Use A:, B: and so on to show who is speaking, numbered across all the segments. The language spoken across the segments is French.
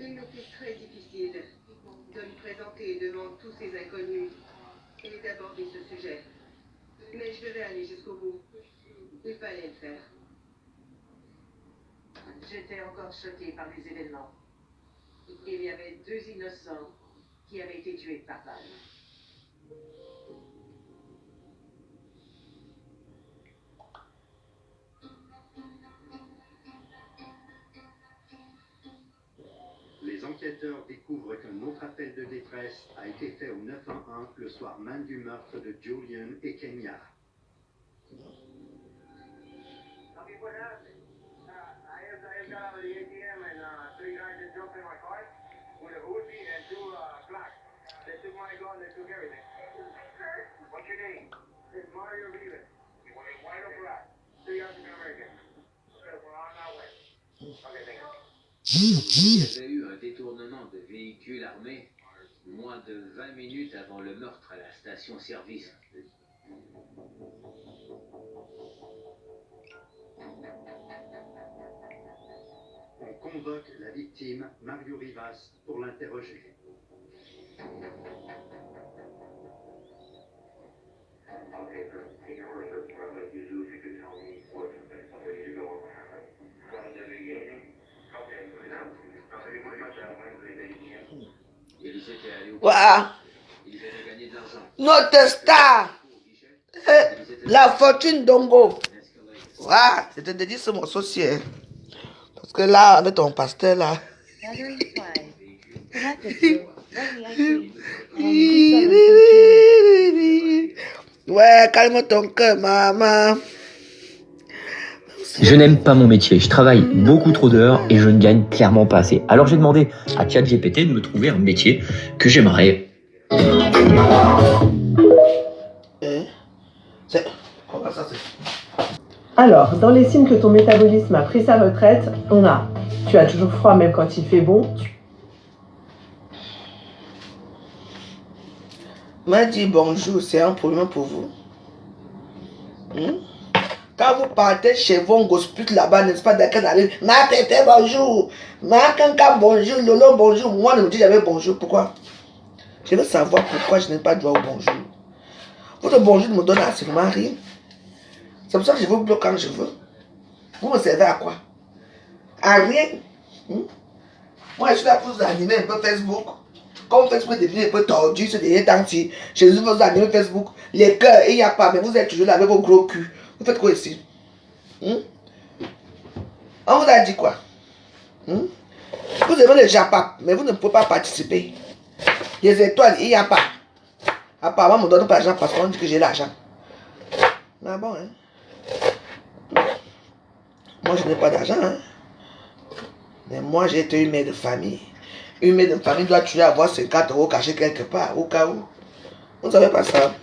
A: Il nous fait très difficile de me présenter devant tous ces inconnus et d'aborder ce sujet. Mais je devais aller jusqu'au bout. Il fallait le faire. J'étais encore choquée par les événements. Il y avait 2 innocents qui avaient été tués par balle.
B: Les enquêteurs découvrent qu'un autre appel de détresse a été fait au 911 le soir même du meurtre de Julian et Kenya. I got out of the ATM and 3 guys just jumped in my car with a Uzi and 2 Glocks. They took my gun, they took everything. What's your name? It's Mario Rivas. You want it white or black? 3 African American. Okay, we're on our way. Okay, thank you.
C: Il y avait eu un détournement de véhicule armé moins de 20 minutes avant le meurtre à la station-service.
B: On convoque la victime, Mario Rivas, pour l'interroger.
D: Voilà. Notre star. La fortune d'Ongo. Voilà. C'était dédié ce morceau aussi. Hein. Parce que là, avec ton pasteur là. Ouais, calme ton cœur, maman.
E: Je n'aime pas mon métier, je travaille beaucoup trop d'heures et je ne gagne clairement pas assez. Alors j'ai demandé à ChatGPT de me trouver un métier que j'aimerais.
F: Alors, dans les signes que ton métabolisme a pris sa retraite, on a « Tu as toujours froid même quand il fait bon ».
D: M'a dit bonjour, c'est un problème pour vous. Quand vous partez chez vous, on gospute là-bas, n'est-ce pas, d'accord, ma pépé, bonjour, ma canca, bonjour, Lolo, bonjour. Moi, ne me dis jamais bonjour, pourquoi? Je veux savoir pourquoi je n'ai pas droit au bonjour. Votre bonjour me donne absolument rien. C'est pour ça que je vous bloque quand je veux. Vous me servez à quoi? À rien. Moi, je suis là pour vous animer un peu Facebook. Comme Facebook est devenu un peu tordu, ce dernier temps, si je vous animer Facebook, les cœurs, il n'y a pas, mais vous êtes toujours là avec vos gros culs. Vous faites quoi ici? On vous a dit quoi? Vous aimez les japap, mais vous ne pouvez pas participer. Les étoiles, il n'y a pas. Apparemment, on ne me donne pas l'argent parce qu'on dit que j'ai l'argent. Ah bon, hein? Moi, je n'ai pas d'argent, hein? Mais moi, j'ai été une mère de famille. Une mère de famille doit toujours avoir 50 € cachés quelque part, au cas où. Vous ne savez pas ça?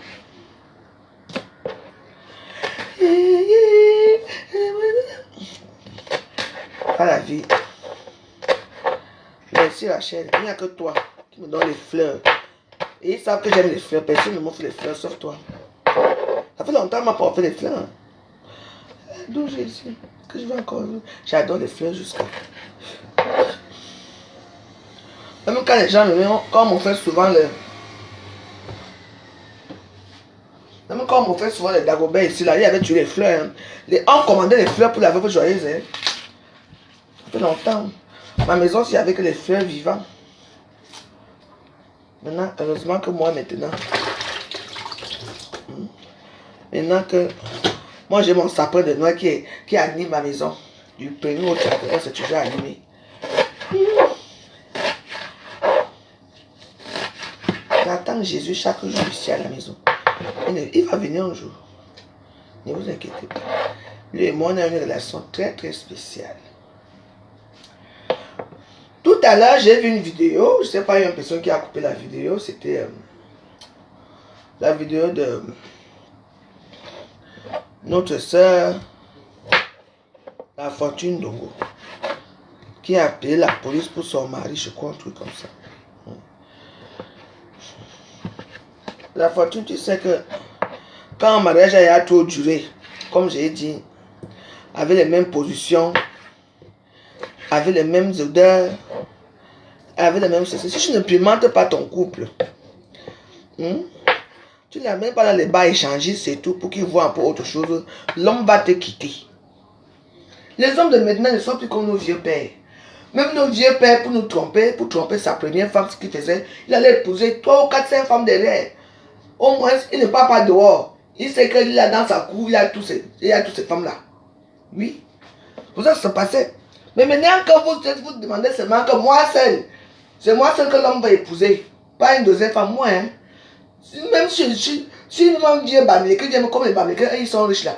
D: Pas la vie. Merci Rachel, il n'y a que toi qui me donne les fleurs. Et ils savent que j'aime les fleurs, personne ne m'offre les fleurs sauf toi. Ça fait longtemps que je n'ai pas offert les fleurs. D'où j'ai ici? Que je veux encore. J'adore les fleurs jusqu'à. Même quand les gens me mettent, comme on fait souvent le. Même quand on fait souvent les Dagobert ici, là, il y avait tué les fleurs. Hein. On commandait les fleurs pour la veuve joyeuse. Hein. Ça fait longtemps. Ma maison, s'il y avait que les fleurs vivantes. Maintenant, heureusement que moi, maintenant. Maintenant que. Moi, j'ai mon sapin de noix qui anime ma maison. Du premier au quatrième, c'est toujours animé. J'attends Jésus chaque jour ici à la maison. Il va venir un jour. Ne vous inquiétez pas. Lui et moi, on a une relation très très spéciale. Tout à l'heure, j'ai vu une vidéo. Je ne sais pas, il y a une personne qui a coupé la vidéo. C'était la vidéo de notre soeur, la Fortune d'Ongo, qui a appelé la police pour son mari, je crois, un truc comme ça. La Fortune, tu sais que quand un mariage a trop duré, comme j'ai dit, avec les mêmes positions, avec les mêmes odeurs, avec les mêmes choses. Si tu ne pimentes pas ton couple, tu ne l'amènes pas dans les bars échangistes, c'est tout, pour qu'il voit un peu autre chose, l'homme va te quitter. Les hommes de maintenant ne sont plus comme nos vieux pères. Même nos vieux pères, pour tromper sa première femme, ce qu'il faisait, il allait épouser 3 ou 4, 5 femmes derrière. Au moins, il ne part pas dehors. Il sait qu'il a dans sa cour, il y a toutes ces femmes-là. Oui. Pour ça, ça se passait. Mais maintenant, quand vous demandez seulement que moi seul, c'est moi seul que l'homme va épouser. Pas une deuxième femme, moi. Hein. Même si même Dieu Bamileke, Dieu comme les Bamileke, ils sont riches là.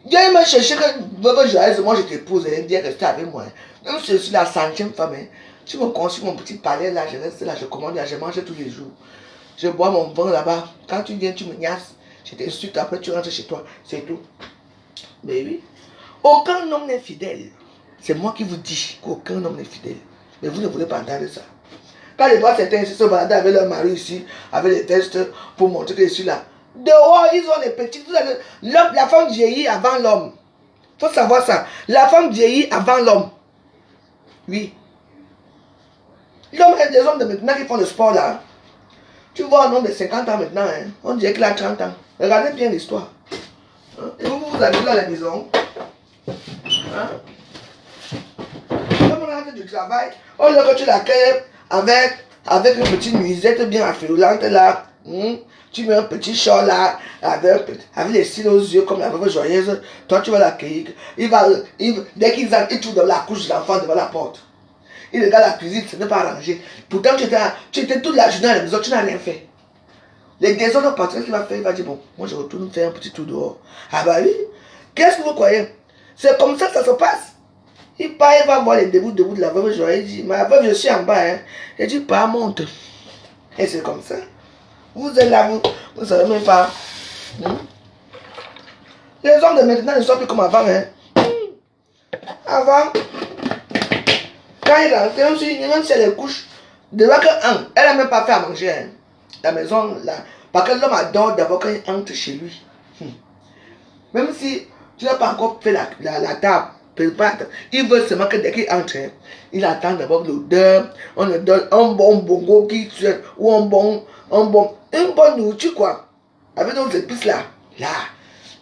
D: Dieu m'a cherché que joyeuse, moi je t'épouse, et Dieu reste avec moi. Même si je suis la 100e femme, hein. Tu me construis mon petit palais là, je reste là, je commande là, je mange tous les jours. Je bois mon vin là-bas. Quand tu viens, tu me niasses. Je t'insulte, après tu rentres chez toi. C'est tout. Mais oui. Aucun homme n'est fidèle. C'est moi qui vous dis qu'aucun homme n'est fidèle. Mais vous ne voulez pas entendre ça. Quand les vois certains ici se balader avec leur mari ici, avec les tests pour montrer que je suis là. Dehors, ils ont les petits. La femme vieillit avant l'homme. Il faut savoir ça. La femme vieillit avant l'homme. Oui. L'homme, il y a des hommes de maintenant qui font le sport là. Tu vois un homme de 50 ans maintenant, hein, on dirait qu'il a 30 ans. Regardez bien l'histoire. Hein? Et vous arrivez là à la maison. Hein? Comme on rentre du travail, on dirait que tu l'accueilles avec une petite nuisette bien affleurante là. Tu mets un petit short là, avec les cils aux yeux comme la veuve joyeuse. Toi, tu vas l'accueillir. Dès qu'il trouve dans la couche de l'enfant devant la porte. Il regarde la cuisine, ce n'est pas arrangé. Pourtant, tu étais toute la journée à la maison, tu n'as rien fait. Les désordres partir, qu'il va faire, il va dire, bon, moi je retourne faire un petit tour dehors. Ah bah oui, qu'est-ce que vous croyez? C'est comme ça que ça se passe. Il part, il va voir les débuts de la veuve joyeuse, il dit, ma veuve, je suis en bas, hein. Il dit, pas monte. Et c'est comme ça. Vous êtes là, vous ne savez même pas. Les hommes de maintenant ne sont plus comme avant, hein. Avant, quand il rentre, même si elle couche, devant elle n'a même pas fait à manger. Hein. La maison, là. Parce que l'homme adore d'abord quand il entre chez lui. Même si tu n'as pas encore fait la table, il veut seulement que dès qu'il entre, hein, il attend d'abord l'odeur, on lui donne un bon bongo qui tue, ou une bonne nourriture, quoi. Avec nos épices là. Là,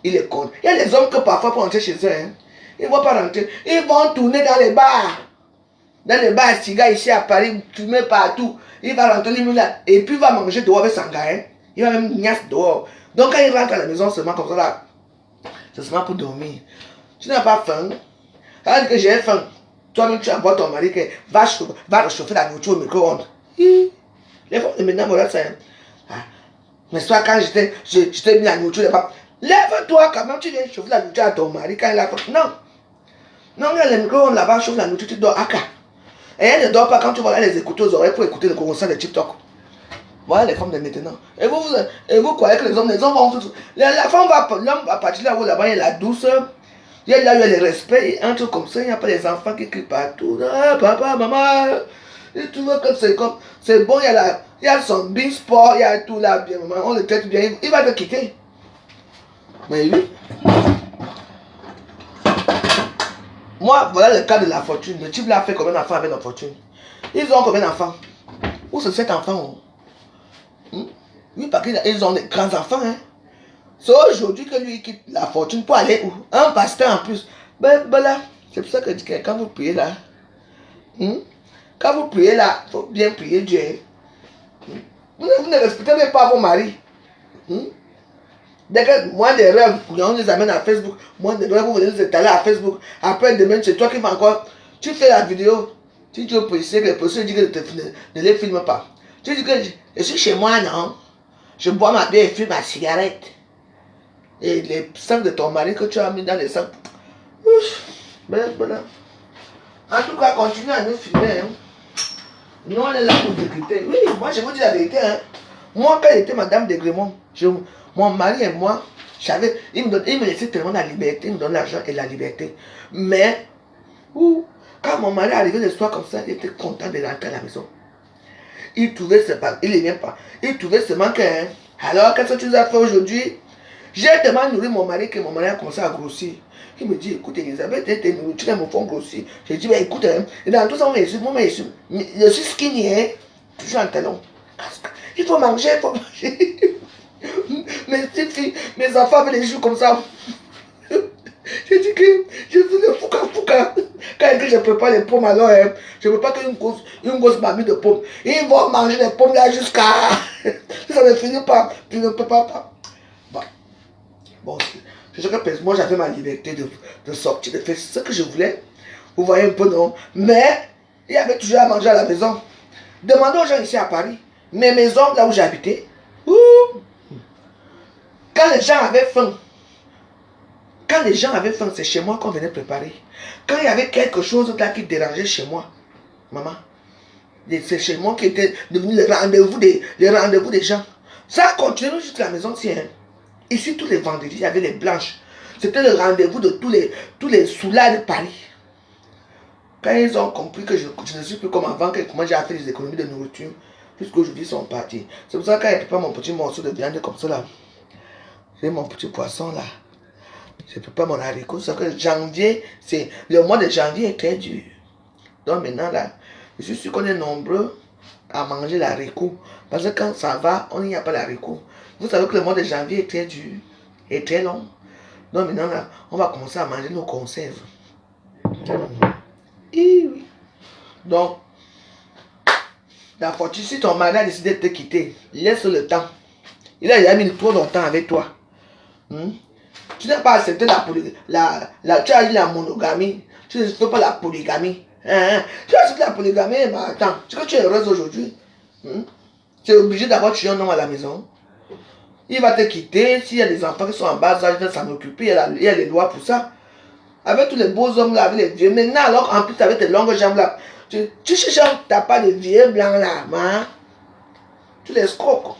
D: il est con. Il y a des hommes que parfois pour entrer chez eux, hein, ils ne vont pas rentrer. Ils vont tourner dans les bars. Dans les bars, cigares ici à Paris, fumer partout. Il va rentrer là. Et puis il va manger dehors avec son gars. Hein. Il va même niasse dehors. Donc quand il rentre à la maison seulement comme ça là, c'est seulement pour dormir. Tu n'as pas faim. Quand que j'ai faim, toi-même tu envoies ton mari que va réchauffer la nourriture au micro-ondes. Les femmes de maintenant voilà ça. Ah. Mais soit quand j'étais mis la nourriture, lève-toi quand même, tu viens chauffer la nourriture à ton mari quand il a faim. Non. Non, il y a le micro-ondes là-bas, chauffe la nourriture, tu dors à cas. Et elle ne dort pas quand tu vois les écouteurs aux oreilles pour écouter le concert de TikTok. Voilà les femmes de maintenant. Et vous croyez que les hommes vont tout. L'homme va partir là-bas, il y a la douceur, il y a le respect, et entre comme ça, il n'y a pas les enfants qui crient partout. Ah, papa, maman, et tu vois que c'est bon, il y a son big sport, il y a tout là, bien, maman, on le traite bien, il va te quitter. Mais oui. Moi, voilà le cas de la fortune. Le type là fait combien d'enfants avec la fortune? Ils ont combien d'enfants? Où c'est 7 enfants? Oui, parce qu'ils ont des grands enfants. Hein? C'est aujourd'hui que lui quitte la fortune pour aller où? Un pasteur en plus. Ben là, c'est pour ça que je dis que quand vous priez là, quand vous priez là, il faut bien prier Dieu. Vous ne respectez même pas vos maris. Dès que moi des rêves, on les amène à Facebook, moi des rêves, vous venez les étaler à Facebook. Après demain, c'est toi qui vas encore. Tu fais la vidéo, tu dis au policier que le policier dit que ne les filme pas. Tu dis que je suis chez moi, non? Je bois ma bière et fume ma cigarette. Et les sangs de ton mari que tu as mis dans les sangs. Ben voilà. En tout cas, continue à nous filmer. Hein. Nous, on est là pour décrypter. Oui, moi je vous dis la vérité. Hein. Moi, quand j'étais madame de Grémont, mon mari et moi, il me laissait tellement la liberté, il me donne l'argent et la liberté. Mais, quand mon mari arrivait le soir comme ça, il était content de rentrer à la maison. Il trouvait seulement que, alors qu'est-ce que tu as fait aujourd'hui? J'ai tellement nourri mon mari que mon mari a commencé à grossir. Il me dit, écoute Elisabeth, tes nourritures me font grossir. J'ai dit, bah, écoute, hein, et dans tout ça, je suis skinny, hein, toujours en talon. Il faut manger, il faut manger. Mes petites filles, mes enfants avaient les joues comme ça. J'ai dit que je suis le fouca. Quand je prépare les pommes, alors hein, je ne veux pas qu'une grosse mamie de pommes. Ils vont manger les pommes là jusqu'à... Ça ne finit pas. Tu ne peux pas. Bon, je sais que moi j'avais ma liberté de sortir, de faire ce que je voulais. Vous voyez un peu, non? Mais il y avait toujours à manger à la maison. Demandez aux gens ici à Paris. Mes maisons, là où j'habitais, quand les gens avaient faim, c'est chez moi qu'on venait préparer. Quand il y avait quelque chose là qui dérangeait chez moi, maman, c'est chez moi qui était devenu le rendez-vous des gens. Ça a continué jusqu'à la maison, tiens. Ici, tous les vendredis, il y avait les blanches. C'était le rendez-vous de tous les soulards de Paris. Quand ils ont compris que je ne suis plus comme avant, comment j'ai fait les économies de nourriture, puisqu'aujourd'hui ils sont partis. C'est pour ça que quand je prépare mon petit morceau de viande comme ça là, j'ai mon petit poisson là, je prépare mon haricot. C'est que janvier, le mois de janvier est très dur. Donc maintenant là, je suis sûr qu'on est nombreux à manger l'haricot. Parce que quand ça va, on n'y a pas l'haricot. Vous savez que le mois de janvier est très dur et très long. Donc maintenant là, on va commencer à manger nos conserves. Et oui. Donc, la fortune, si ton mari a décidé de te quitter, laisse le temps. Il a déjà mis trop longtemps avec toi. Tu n'as pas accepté tu as dit la monogamie. Tu n'acceptes pas la polygamie. Tu as accepté la polygamie, mais attends, est-ce que tu es heureuse aujourd'hui? Tu es obligé d'avoir tué un homme à la maison. Il va te quitter. S'il y a des enfants qui sont en bas âge, il va s'en occuper. Il y a les lois pour ça. Avec tous les beaux hommes là, avec les vieux. Maintenant, alors, en plus, avec tes longues jambes là, tu n'as pas de vieux blancs là, hein? Tu les escroques.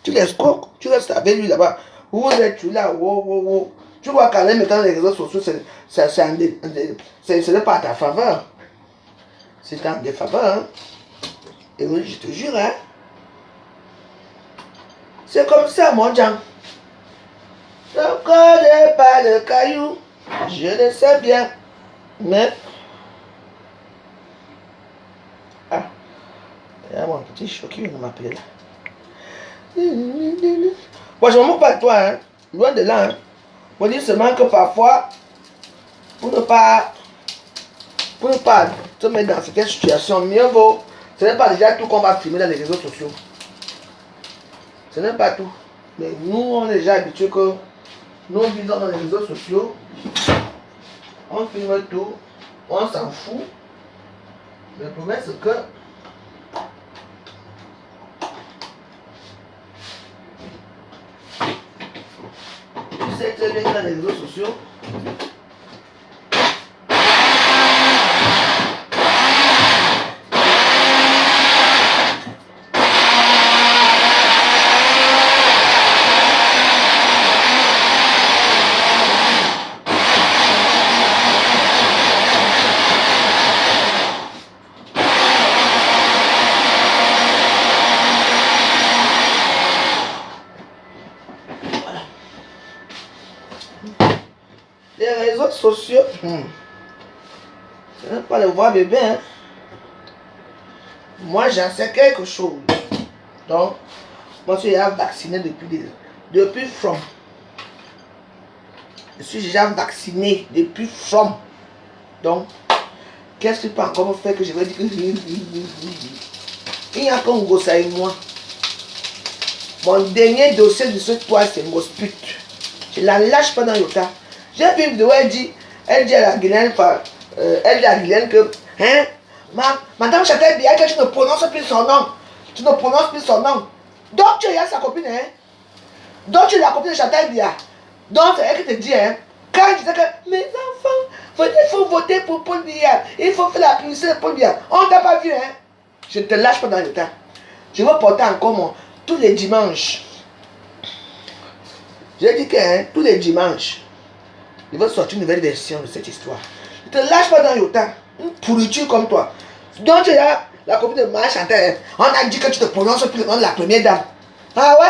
D: Tu les escroques. Tu restes avec lui là-bas. Vous êtes là, wow. Tu vois qu'en les mettant dans les réseaux sociaux, ce n'est pas à ta faveur. C'est en défaveur, hein? Et oui, je te jure, hein? C'est comme ça, mon Jean. Je ne connais pas le caillou, je le sais bien, mais... Ah, il y a mon petit chou qui vient de m'appeler là. Moi, je ne me moque pas de toi, hein. Loin de là, hein. Je dis seulement que parfois, pour ne pas te mettre dans cette situation, mieux vaut, ce n'est pas déjà tout qu'on va filmer dans les réseaux sociaux. Ce n'est pas tout. Mais nous, on est déjà habitués que nous vivons dans les réseaux sociaux. On filme tout. On s'en fout. Le problème, c'est que tu sais très bien que dans les réseaux sociaux, sociaux, ce n'est pas le voir bébé, hein. Moi j'en sais quelque chose. Donc, moi je suis déjà vacciné depuis from. Je suis déjà vacciné depuis from. Donc, qu'est-ce que tu peux encore me faire que je vais dire que il n'y a qu'un gosse avec moi. Mon dernier dossier de ce toit, c'est Mosput. Je ne la lâche pas dans le tas. J'ai vu une vidéo, elle dit à la Guylaine, que, hein, Madame Châtel Bia, que tu ne prononces plus son nom. Tu ne prononces plus son nom. Donc tu es sa copine, hein. Donc tu es la copine de Châtel Bia. Donc c'est elle qui te dit, hein, quand je disais que mes enfants, il faut voter pour Paul Biya, il faut faire la publicité de Paul Biya. On ne t'a pas vu, hein. Je ne te lâche pas dans le temps. Je vais porter encore tous les dimanches. J'ai dit que, hein, tous les dimanches, il va sortir une nouvelle version de cette histoire. Ne te lâche pas dans le temps. Une pourriture comme toi. Donc tu es la copine de Maman Chantal. On a dit que tu te prononces plus le nom de la première dame. Ah ouais?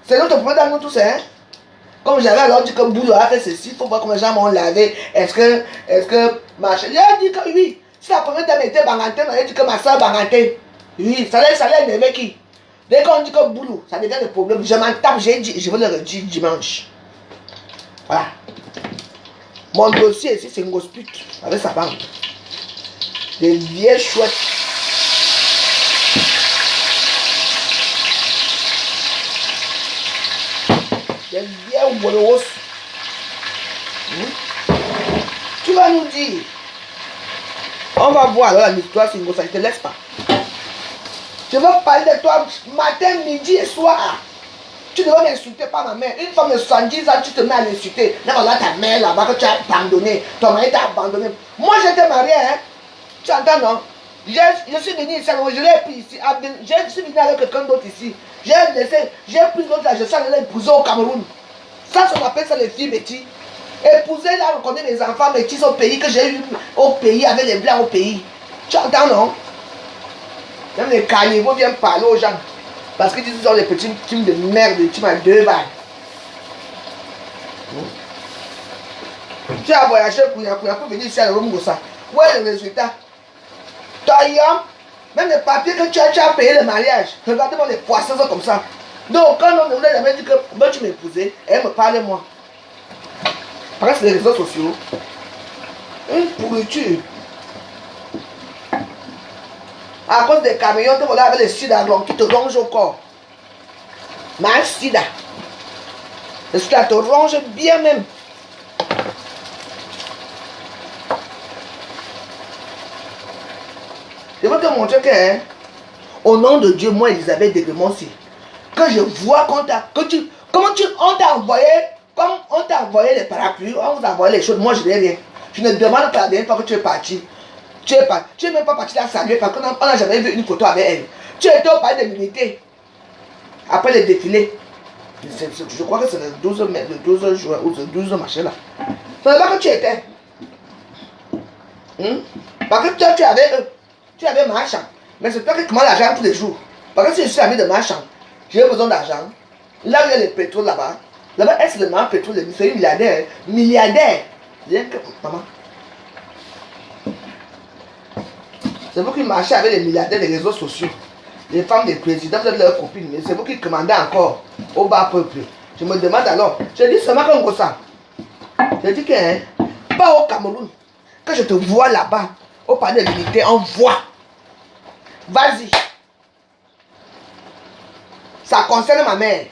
D: C'est notre problème dans nous tous, hein. Comme j'avais alors dit que Boulot a fait ceci, il faut voir comment les gens m'ont lavé. Est-ce que ma chérie, elle a dit que oui. Si la première dame était Banganté, elle a dit que ma soeur Banganté. Oui, ça l'a énervé qui? Dès qu'on dit que Boulot, ça devient le problème. Je m'en tape, j'ai dit, je vais le redire dimanche. Voilà. Mon dossier ici, c'est une grosse pute avec sa banque. Des vieilles chouettes. Des vieilles bolos. Tu vas nous dire. On va voir alors l'histoire, c'est une grosse, ça ne te laisse pas. Je veux parler de toi matin, midi et soir. Tu devrais m'insulter par ma mère. Une femme de 70 ans, tu te mets à l'insulter. Là, voilà ta mère là-bas que tu as abandonné. Ton mari t'a abandonné. Moi, j'étais marié, hein. Tu entends, non? Je suis venu ici, je l'ai pris ici. Je suis venu avec quelqu'un d'autre ici. J'ai pris l'autre là, je suis allé l'épouser au Cameroun. Ça, on appelle ça les filles métis. Épouser là, on connaît mes enfants métis au pays que j'ai eu au pays, avec les blancs au pays. Tu entends, non? Même les carnivaux viennent parler aux gens. Parce qu'ils disent les petits films de merde, tu m'as 2 balles. Tu as voyagé pour venir ici à Roumgosa. Où est le résultat? Toi, même les papiers que tu as payé le mariage. Regardez-moi les poissons comme ça. Donc, quand on nous a jamais dit que tu m'épousais, elle me parlait moi. Parce que les réseaux sociaux, une pourriture. À cause des camions, tu voilà avec les sida qui te rongent au corps. Mais un sida. Le sida te ronge bien même. Je veux te montrer que, hein, au nom de Dieu, moi, Elisabeth Degemonsi, que je vois qu'on t'a, on t'a envoyé, comme on t'a envoyé les parapluies, on vous a envoyé les choses, moi je n'ai rien. Je ne demande pas la dernière fois que tu es parti. Tu es même pas parti la saluer parce qu'on n'a jamais vu une photo avec elle. Tu étais au palais de l'unité. Après le défilé. Je crois que c'est le 12 juin ou le 12 machin là. C'est là que tu étais. Parce que toi tu avais marchand. Mais c'est toi qui commandes l'argent tous les jours. Parce que si je suis ami de marchand, j'ai besoin d'argent. Là où il y a le pétrole là-bas. Là-bas, est-ce que le marchand pétrole, c'est une milliardaire. Milliardaire. Rien que maman. C'est vous qui marchez avec les milliardaires des réseaux sociaux. Les femmes des présidents, vous êtes leurs copines. Mais c'est vous qui commandez encore au bas peuple. Je me demande alors. Je dis seulement comme ça. Je dis que, hein, pas au Cameroun. Quand je te vois là-bas, au palais de l'unité, on voit. Vas-y. Ça concerne ma mère.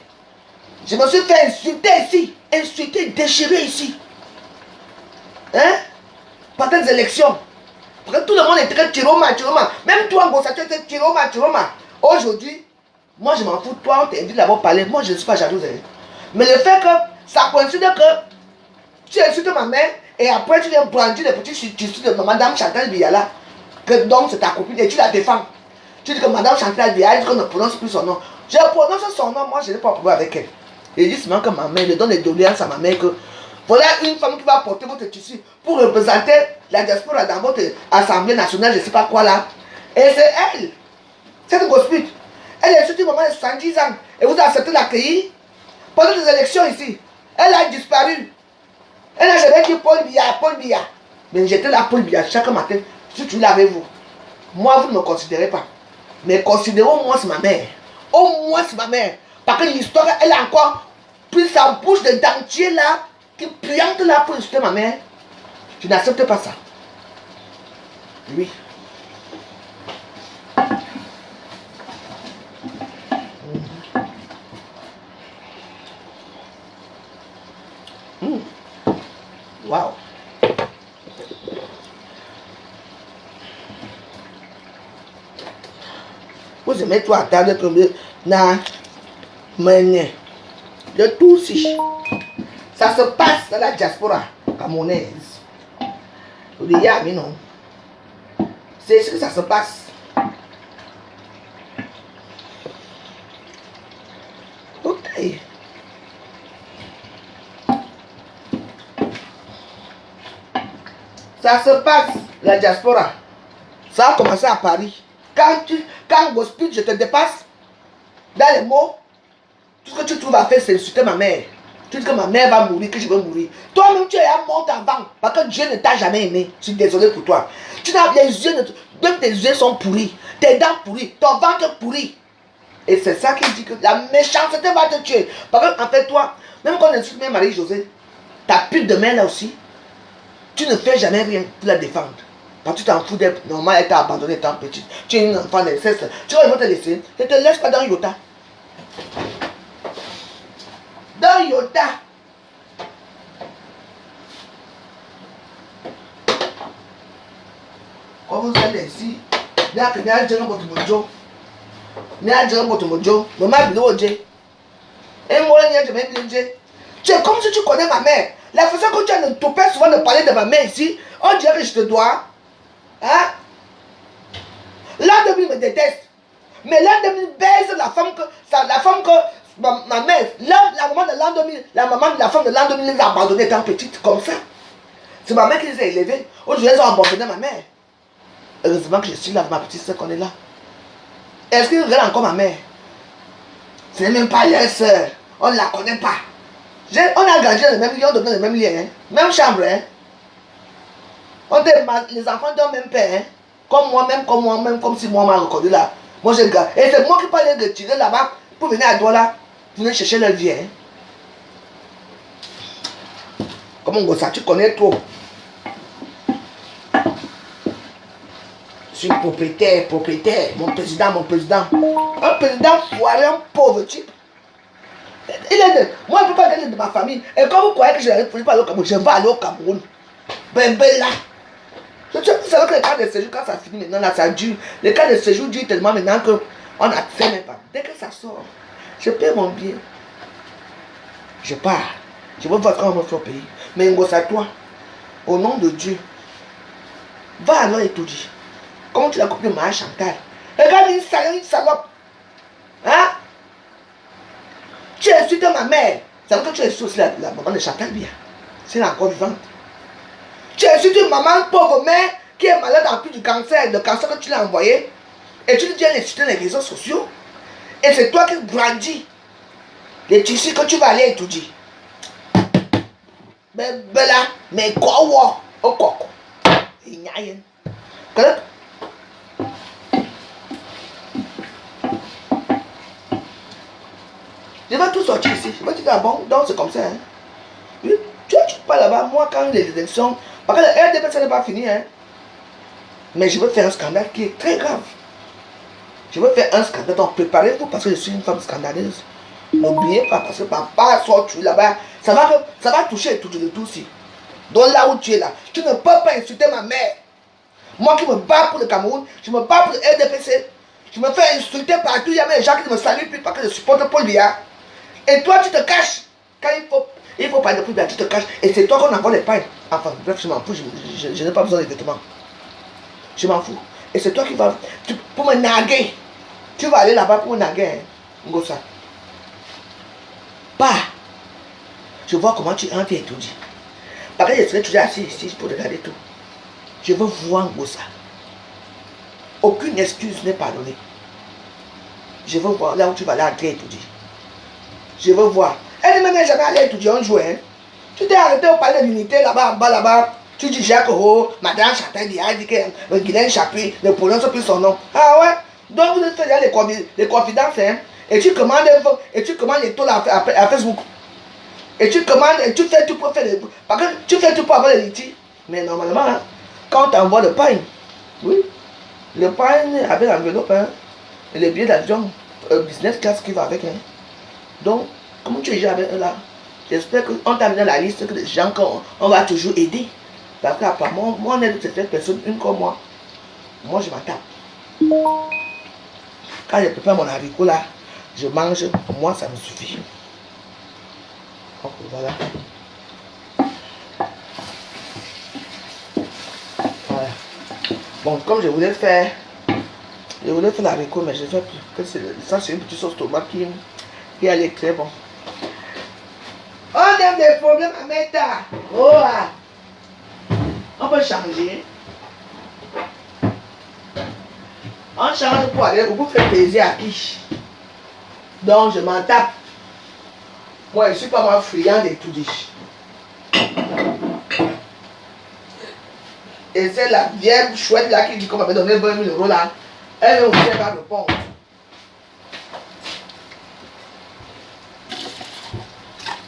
D: Je me suis fait insulter ici. Insulter, déchirer ici. Hein? Par des élections. Parce que tout le monde est très tiroma. Même toi, Ngossa, tu étais tiroma. Aujourd'hui, moi je m'en fous. Toi, on t'invite là-bas parler. Moi, je ne suis pas jalouse. Hein. Mais le fait que ça coïncide que tu insultes ma mère et après tu viens brandir les petits tissus de Madame Chantal Biala. Que donc c'est ta copine et tu la défends. Tu dis que Madame Chantal Biala dit qu'on ne prononce plus son nom. Je prononce son nom, moi je n'ai pas de problème avec elle. Et dit seulement que ma mère, je donne les doléances à ma mère que voilà une femme qui va porter votre tissu pour représenter la diaspora dans votre assemblée nationale, je ne sais pas quoi là. Et c'est elle, cette grosse pute. Elle est sortie maman de 70 ans et vous acceptez l'accueillir pendant les élections ici. Elle a disparu. Elle n'a jamais dit Paul Biya. Mais j'étais là Paul Biya chaque matin. Si tu l'avez vous. Moi, vous ne me considérez pas. Mais considérez au moins ma mère. Au moins ma mère. Parce que l'histoire, elle a encore pris sa bouche de dentier là, qui puante là pour insulter ma mère. Je n'accepte pas ça. Oui. Wow. Vous aimez toi attendre que na mené de tout si ça se passe dans la diaspora camerounaise. Vous dites mais non. C'est ce que ça se passe. Ok. Ça se passe, la diaspora. Ça a commencé à Paris. Quand Gospel, je te dépasse dans les mots, Tout ce que tu trouves à faire, c'est insulter ma mère. Tu dis que ma mère va mourir, que je vais mourir. Toi-même, tu es à mort avant. Parce que Dieu ne t'a jamais aimé. Je suis désolé pour toi. Tu n'as les yeux, même tes yeux sont pourris. Tes dents pourries. Ton ventre pourri. Et c'est ça qui dit que la méchanceté va te tuer. Parce qu'en fait, toi, même quand on insulte même Marie-Josée, ta pute de mère là aussi, tu ne fais jamais rien pour la défendre. Parce que tu t'en fous d'elle. Normalement, elle t'a abandonné étant petite. Tu es une enfant d'inceste. Tu vois, ils vont te laisser. Ne te laisse pas dans Yota. Dans Yota. Quand vous allez ici, il y a un jeune votre mojo. Il y a un jeune votre mojo. Maman a dit, et moi, il y a jamais dit. Tu es comme si tu connais ma mère. La façon que tu as de topper souvent de parler de ma mère ici, on dirait que je te dois. Hein? L'an 2000 me déteste. Mais l'an 2000 baise la femme que ma mère, la maman de l'an 2000, la femme de l'an 2000 les a abandonnés étant petite, comme ça. C'est ma mère qui les a élevés. Aujourd'hui, elles ont abandonné ma mère. Heureusement que je suis là, ma petite soeur qu'on est là. Est-ce qu'il regarde encore ma mère? Ce n'est même pas leur soeur. On ne la connaît pas. On a grandi dans le même lit, on donne le même lit, hein? Même chambre. Hein? Les enfants d'un même père. Hein? Comme moi-même, comme si moi m'a reconnu là. Moi j'ai gardé. Et c'est moi qui parlais de tirer là-bas pour venir à Douala. Venir chercher leur vie. Hein? Comment ça, tu connais trop. Je suis propriétaire, mon président. Un président foiré, un pauvre type. Moi, je ne peux pas gagner de ma famille. Et quand vous croyez que je ne vais pas aller au Cameroun, je vais aller au Cameroun. Ben là. Je sais que le cas de séjour, quand ça finit maintenant, là, ça dure. Le cas de séjour dure tellement maintenant qu'on a fait même pas. Dès que ça sort, je paie mon billet. Je pars. Je veux voir comment on me fait au pays. Mais Ngossa, toi, au nom de Dieu, va alors et tout dire. Comment tu l'as coupé de ma Chantal? Regarde une salope. Hein? Tu insultes ma mère. Ça veut dire que tu insultes aussi la maman de Chantal bien. C'est encore vivante. Tu insultes une maman pauvre mère qui est malade en plus du cancer, le cancer que tu l'as envoyé. Et tu lui dis d'insulter les réseaux sociaux. Et c'est toi qui grandis. Les tissus que tu vas aller étudier. Mais là, mais quoi, au coco. Il n'y a rien. Je vais tout sortir ici. Je vais dire, ah bon, donc c'est comme ça. Hein. Oui, tu pas là-bas. Moi, quand les élections. Parce que le RDP, ça n'est pas fini. Hein. Mais je veux faire un scandale qui est très grave. Je veux faire un scandale. Donc préparez-vous parce que je suis une femme scandaleuse. N'oubliez pas parce que papa sort tu là-bas. Ça va toucher tout le tout aussi. Donc là où tu es là, tu ne peux pas insulter ma mère. Moi qui me bats pour le Cameroun, je me bats pour le RDPC. Je me fais insulter partout. Il y a même des gens qui ne me saluent plus parce que je supporte Paul Biya. Et toi, tu te caches. Quand il faut parler de Paul Biya, tu te caches. Et c'est toi qu'on envoie les pailles. Enfin, bref, je m'en fous. Je n'ai pas besoin de vêtements. Je m'en fous. Et c'est toi qui vas. Pour me naguer. Tu vas aller là-bas pour me naguer. Hein, Ngossa. Pas. Je vois comment tu entres et tout dit. Parce que je serai toujours assis ici pour regarder tout. Je veux voir Ngossa. Aucune excuse n'est pardonnée. Je veux voir là où tu vas aller entrer et tout dire. Je veux voir. Elle ne m'est jamais allée étudier un jour. Hein. Tu t'es arrêté au palais de l'unité là-bas, en bas là-bas. Tu dis Jacques Ho, Madame Chantal Biya dit que Guylaine Chapuis ne prononce plus son nom. Ah ouais? Donc vous faites les confidences. Hein. Et tu commandes les taux à Facebook. Et tu commandes, et tu fais tout pour faire les. Parce que tu fais tout pour avoir les litiges. Mais normalement, hein, quand on t'envoie le pain, oui, le pain avec l'enveloppe, hein, et les billets d'avion, business class qui va avec. Hein. Donc, comment tu gères avec eux là? J'espère qu'on t'a mis dans la liste que les gens qu'on va toujours aider. Parce qu'apparemment, moi, on est de certaines personnes, une comme moi. Moi, je m'en tape. Quand je prépare mon haricot là, je mange, moi, ça me suffit. Donc, voilà. Voilà. Bon, comme je voulais faire l'haricot, mais je fais plus. Ça, c'est une petite sauce tomate qui allait très bon. On a des problèmes à mettre. Oh, ah. On peut changer. On change pour aller pour faire plaisir à qui. Donc, je m'en tape. Moi, je ne suis pas moi friand des tout dit. Et c'est la vieille chouette là qui dit qu'on m'avait donné 20 000 € là. Elle aussi, elle va répondre.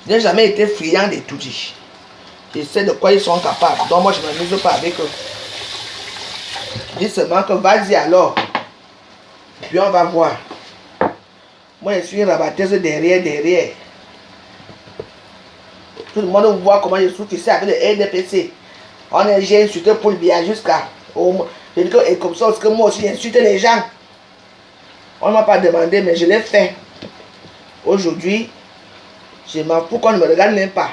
D: Je n'ai jamais été friand des tout dit. Je sais de quoi ils sont capables. Donc moi, je ne m'amuse pas avec eux. Je dis seulement que vas-y alors. Puis on va voir. Moi, je suis une rabatteuse derrière. Tout le monde voit comment je suis ici avec le RDPC. J'ai insulté Paul Biya jusqu'à... Je dis que, et comme ça, parce que moi aussi, j'ai insulté les gens. On ne m'a pas demandé, mais je l'ai fait. Aujourd'hui, je m'en fous qu'on ne me regarde même pas.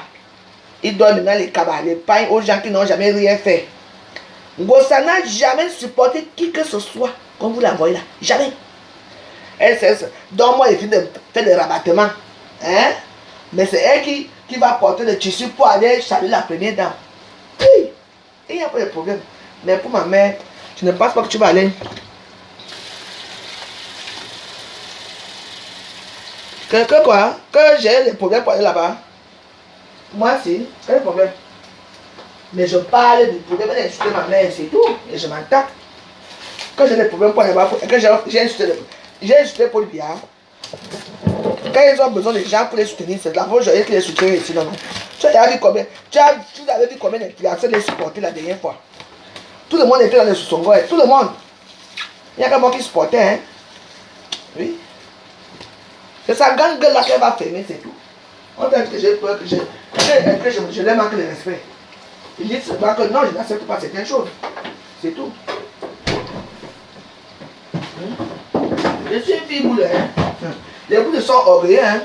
D: Ils donnent maintenant les cabas, les pains aux gens qui n'ont jamais rien fait. Ngossa n'a jamais supporté qui que ce soit, comme vous la voyez là. Jamais. Donc moi, il fait de faire des rabattements. Hein? Mais c'est elle qui va porter le tissu pour aller saluer la première dame. Oui. Il n'y a pas de problème. Mais pour ma mère, je ne pense pas que tu vas aller. Que quoi? Que j'ai des problèmes pour aller là-bas? Moi, si. Quel problème? Mais je parle du problème d'insulter ma mère, c'est tout. Et je m'entends. Quand j'ai des problèmes pour aller là-bas, que j'ai insulté Paul Biya. Quand ils ont besoin de gens pour les soutenir, c'est de la faute qui les soutient ici. Non, non. Tu avais vu combien? Tu avais vu combien d'influenceurs les supporter la dernière fois? Tout le monde était dans le sous-son. Tout le monde. Il n'y a que moi qui supportais. Hein? Oui. C'est sa grande gueule là qu'elle va fermer, c'est tout. On dit que j'ai peur, que je leur manque de respect. Il dit seulement que non, je n'accepte pas certaines choses. C'est tout. Je suis une fille boule. Hein? Les boules sont orgueilleux. Hein?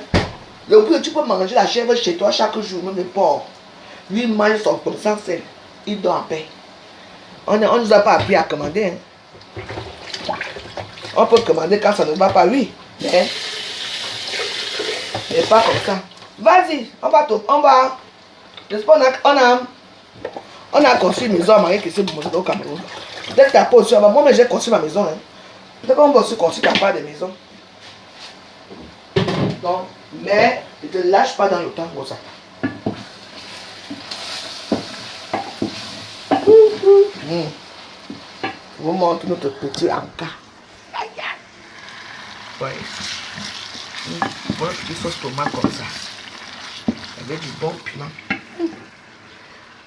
D: Le boule, tu peux manger la chèvre chez toi chaque jour, même le porc. Lui, il mange son comme sans sel. Il dort en paix. On ne nous a pas appris à commander. Hein? On peut commander quand ça ne va pas, oui. Mais pas comme ça. Vas-y, on va. J'espère on a construit une maison à Marie qui s'est bougée au Cameroun. Dès que tu as pas aussi, moi j'ai construit ma maison. Hein. Peut-être qu'on va aussi construire ta part de maison. Donc, mais ne te lâche pas dans le temps pour ça. Je vous montre notre petit encas. Ouais. Voilà, petite sauce tomate comme ça. Avec du bon piment.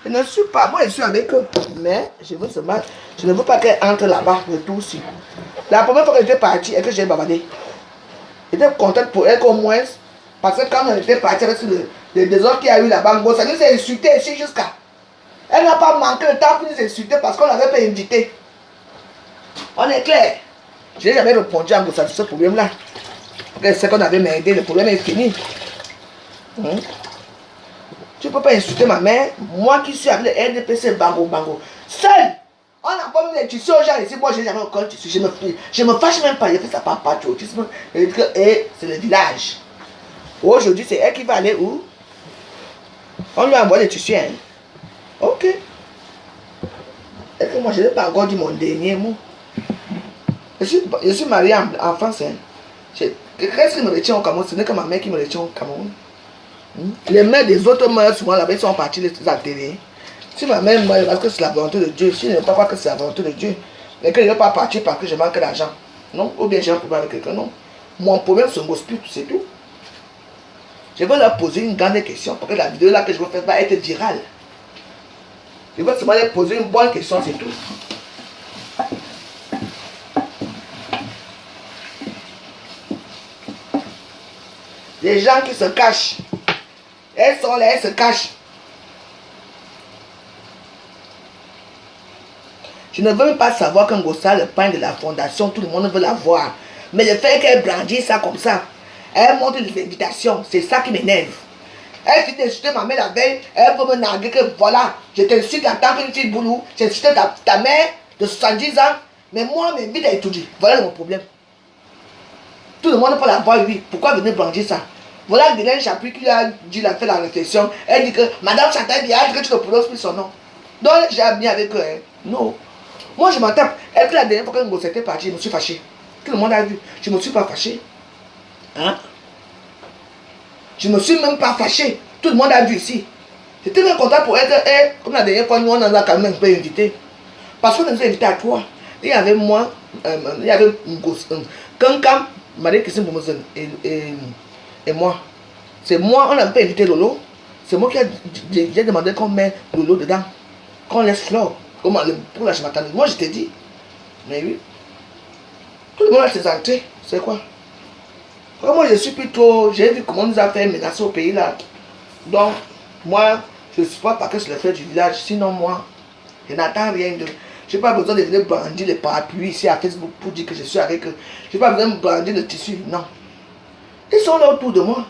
D: Je ne suis pas, moi je suis avec eux. Mais je ne veux pas qu'elle entre là-bas, le tout aussi. La première fois qu'elle était partie et que j'ai bavardé, j'étais contente pour elle qu'au moins, parce que quand on était parti avec les désordres qu'il y a eu là-bas, ça nous a insulté ici jusqu'à. Elle n'a pas manqué le temps pour nous insulter parce qu'on l'avait pas invité. On est clair. Je n'ai jamais répondu à Ngossa sur ce problème-là. C'est qu'on avait m'aider, le problème est fini. Tu ne peux pas insulter ma mère, moi qui suis avec le RDPC bango. Seul! On n'a pas mis les tissus aux gens ici, moi je n'ai jamais encore tissu. Je me fâche même pas, j'ai fait ça par patriotisme. Et c'est le village. Aujourd'hui, c'est elle qui va aller où? On lui a envoyé les tissus. Hein? Ok. Et que moi je n'ai pas encore dit mon dernier mot. Je suis marié en France. Hein? Qu'est-ce qui me retient au Cameroun? Ce n'est que ma mère qui me retient au Cameroun. Les mères des autres mères, souvent là-bas, ils sont partis les télé. Si ma mère meurt, parce que c'est la volonté de Dieu. Si je ne pense pas que c'est la volonté de Dieu, mais que je ne vais pas partir parce que je manque d'argent. Non, ou bien j'ai un problème avec quelqu'un. Non. Mon problème, c'est un gospel, c'est tout. Je vais leur poser une grande question parce que la vidéo là que je vais faire va être virale. Je vais seulement leur poser une bonne question, c'est tout. Les gens qui se cachent. Elles sont là, elles se cachent. Je ne veux même pas savoir qu'un Ngossa, le pain de la fondation, tout le monde veut la voir. Mais le fait qu'elle brandisse ça comme ça, elle montre des invitations, c'est ça qui m'énerve. Elle finit d'insulter ma mère la veille, elle veut me narguer que voilà, je t'insulte en tant qu'une fille boulot, j'ai insulté ta mère de 70 ans, mais moi, mes vies d'étudier. Voilà mon problème. Tout le monde peut la voir, oui. Pourquoi venir brandir ça? Voilà Guylaine Chapuis qui a dit, fait la réflexion. Elle dit que Madame Chantal Biya, que tu ne prononces plus son nom. Donc j'ai mis avec eux. Hein. Non. Moi je m'en tape. Elle que la dernière fois que Ngossa était parti, je me suis fâché. Tout le monde a vu. Je ne me suis pas fâché. Hein? Je ne me suis même pas fâché. Tout le monde a vu ici. J'étais très content pour être, comme la dernière fois, nous on en a quand même un peu invité. Parce qu'on nous a invités à toi. Il y avait moi, il y avait Kankam, Marie Christine Boumouzen et moi. C'est moi, on n'a pas invité Lolo. C'est moi qui ai demandé qu'on met Lolo dedans. Qu'on laisse Flore. Comment, pour la chematane. Moi je t'ai dit. Mais oui. Tout le monde a ses entrées. C'est quoi? Moi je suis plutôt. J'ai vu comment on nous a fait menacer au pays là. Donc, moi, je ne suis pas parce que je le fais du village. Sinon, moi, je n'attends rien de. Je n'ai pas besoin de venir brandir les parapluies ici à Facebook pour dire que je suis avec eux. Je n'ai pas besoin de brandir le tissu. Non. Ils sont là autour de moi.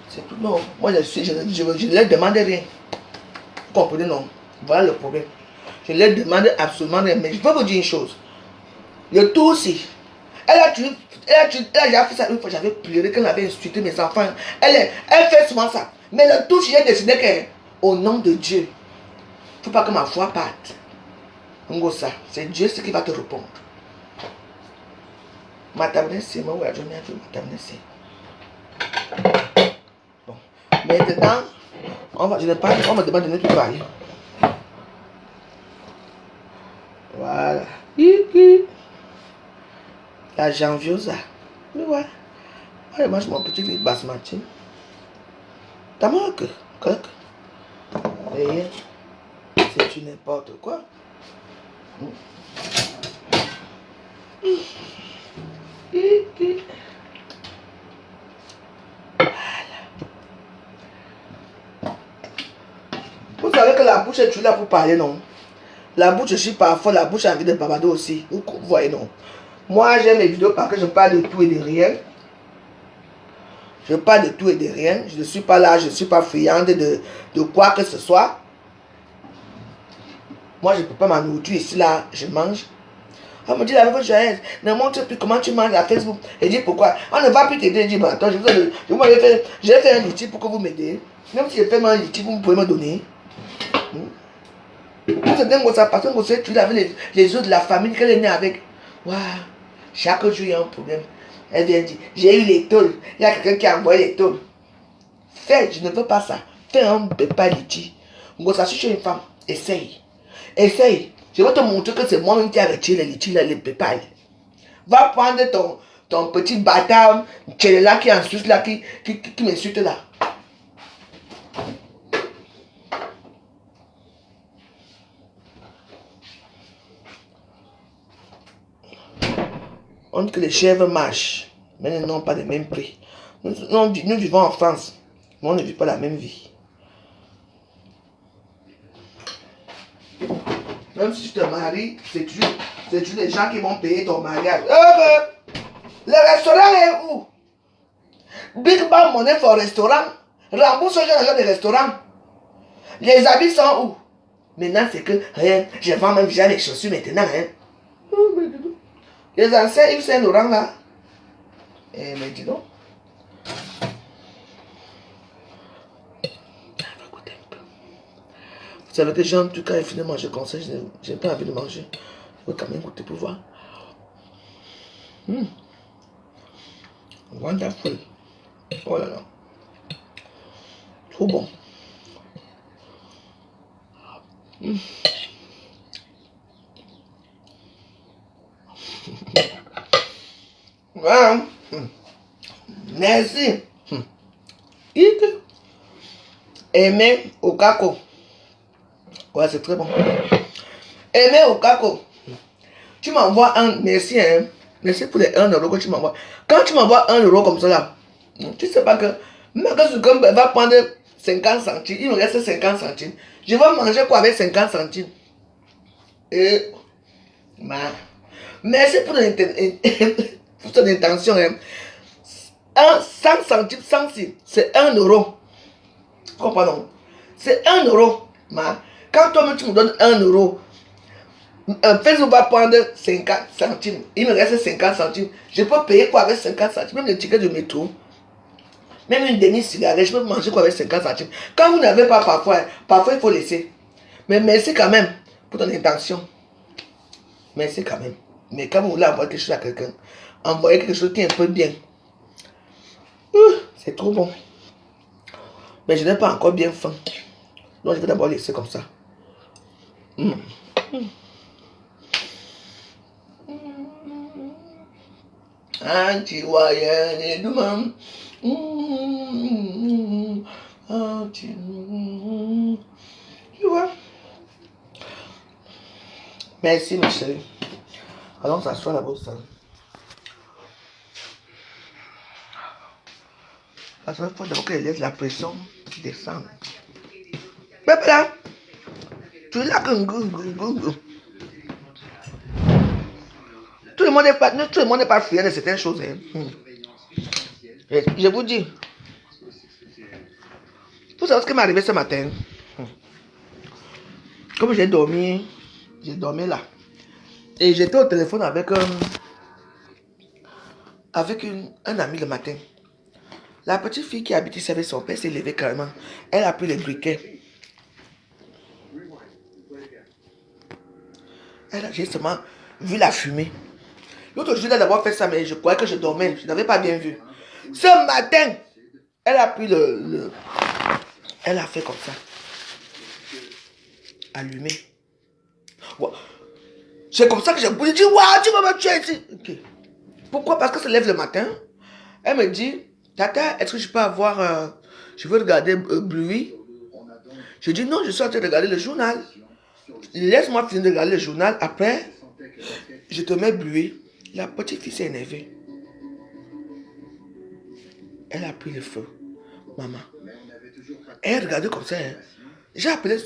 D: C'est tout. Non. Moi, je ne leur demande rien. Vous comprenez, non? Voilà le problème. Je ne leur demande absolument rien. Mais je peux vous dire une chose. Le tout aussi. Elle a déjà fait ça une fois. J'avais pleuré quand elle avait insulté mes enfants. Elle fait souvent ça. Mais le tout, j'ai décidé qu'au nom de Dieu, il ne faut pas que ma foi parte. C'est Dieu qui va te répondre. Bon. Maintenant, on me demande de ne plus parler. Voilà. La janviosa. Mais ouais. Moi, je mange mon petit lit basmati. T'as manqué. Et c'est du n'importe quoi. Vous savez que la bouche est là pour parler, non? La bouche, je suis parfois, la bouche a envie de bavarder aussi. Vous voyez, non? Moi, j'aime mes vidéos parce que je parle de tout et de rien. Je parle de tout et de rien. Je ne suis pas là, je ne suis pas friande de quoi que ce soit. Moi, je ne peux pas ma nourriture ici, là, je mange. On me dit la même chose, ne montre plus comment tu manges à Facebook. Et dit pourquoi? On ne va plus t'aider. Je dis, bah, attends, j'ai fait un outil pour que vous m'aidiez. Même si j'ai fait un outil, vous pouvez me donner. Vous êtes ça parce que vous tu avais les autres de la famille qu'elle est née avec. Waouh, chaque jour il y a un problème. Elle vient dire, j'ai eu les tôles. Il y a quelqu'un qui a envoyé les tôles. Fais, je ne veux pas ça. Fais un pas liti. Si je suis une femme, essaye. Essaye. Je vais te montrer que c'est moi-même qui ai retiré les litiges, les pépales. Va prendre ton petit bâtard, là qui est en Suisse, là, qui m'insulte là. On dit que les chèvres marchent, mais elles n'ont pas le même prix. Nous vivons en France, mais on ne vit pas la même vie. Même si tu te maries, c'est toujours les gens qui vont payer ton mariage. Le restaurant est où? Big Bang Money for restaurant. Rembourse l'argent des restaurants. Les habits sont où? Maintenant, c'est que rien. Je vends même déjà les chaussures maintenant. Les anciens Yves Saint-Laurent là. Mais dis donc. Vous savez que j'ai en tout cas fini de manger comme ça. Je n'ai pas envie de manger. Je vais quand même goûter pour voir. Wonderful. Oh là là. Trop bon. Voilà. Merci. Aimé au caco. Ouais, c'est très bon. Aimé au caco. Tu m'envoies un merci, hein. Merci pour les 1 euro que tu m'envoies. Quand tu m'envoies 1 euro comme ça là, tu sais pas que même quand ce va prendre 50 centimes, il me reste 50 centimes. Je vais manger quoi avec 50 centimes? Et merci pour ton intention. Hein. 100 centimes, 100 c'est 1 euro. Comprenons. C'est 1 euro. Quand toi tu me donnes 1 euro, Facebook va prendre 50 centimes. Il me reste 50 centimes. Je peux payer quoi avec 50 centimes? Même le ticket de métro. Même une demi-cigarette, je peux manger quoi avec 50 centimes? Quand vous n'avez pas parfois il faut laisser. Mais merci quand même pour ton intention. Merci quand même. Mais quand vous voulez envoyer quelque chose à quelqu'un, envoyez quelque chose qui est un peu bien. C'est trop bon. Mais je n'ai pas encore bien faim. Donc je vais d'abord laisser comme ça. Tu vois? Merci ma chérie. Allons s'asseoir là-bas au salon. Parce qu'il faut d'abord qu'elle laisse la pression descendre. Mais là, tu es là que tout le monde n'est pas friand de certaines choses. Hein. Je vous dis. Vous savez ce qui m'est arrivé ce matin? Comme j'ai dormi là. Et j'étais au téléphone avec un ami le matin. La petite fille qui habite ici avec son père s'est levée carrément. Elle a pris les briquets. J'ai seulement vu la fumée. L'autre jour, elle a d'abord fait ça, mais je croyais que je dormais. Je n'avais pas bien vu. Ce matin, elle a pris elle a fait comme ça. Allumé. Wow. C'est comme ça que j'ai voulu dire, waouh, tu vas me tuer ici. Okay. Pourquoi? Parce que ça lève le matin. Elle me dit, Tata, est-ce que je peux avoir... je veux regarder bruit. Je dis, non, je suis en train de regarder le journal. Laisse-moi finir de regarder le journal. Après, je te mets bruit. La petite fille s'est énervée. Elle a pris le feu. Maman. Elle regardait comme ça. Hein. J'ai appelé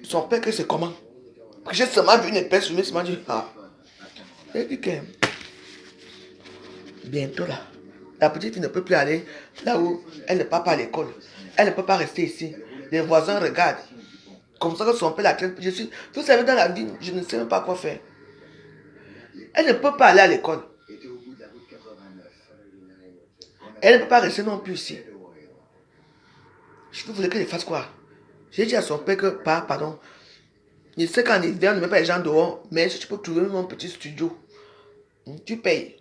D: son père que c'est comment. J'ai seulement vu une épaisse fumée. Je dit, ah. Elle dit que bientôt là, la petite fille ne peut plus aller là où elle ne part pas à l'école. Elle ne peut pas rester ici. Les voisins regardent. Comme ça que son père la traite. Vous savez, dans la vie, je ne sais même pas quoi faire. Elle ne peut pas aller à l'école. Elle ne peut pas rester non plus ici. Je voulais qu'elle fasse quoi? J'ai dit à son père que, pardon, je sais qu'en hiver, on ne met pas les gens dehors, mais si tu peux trouver mon petit studio, tu payes.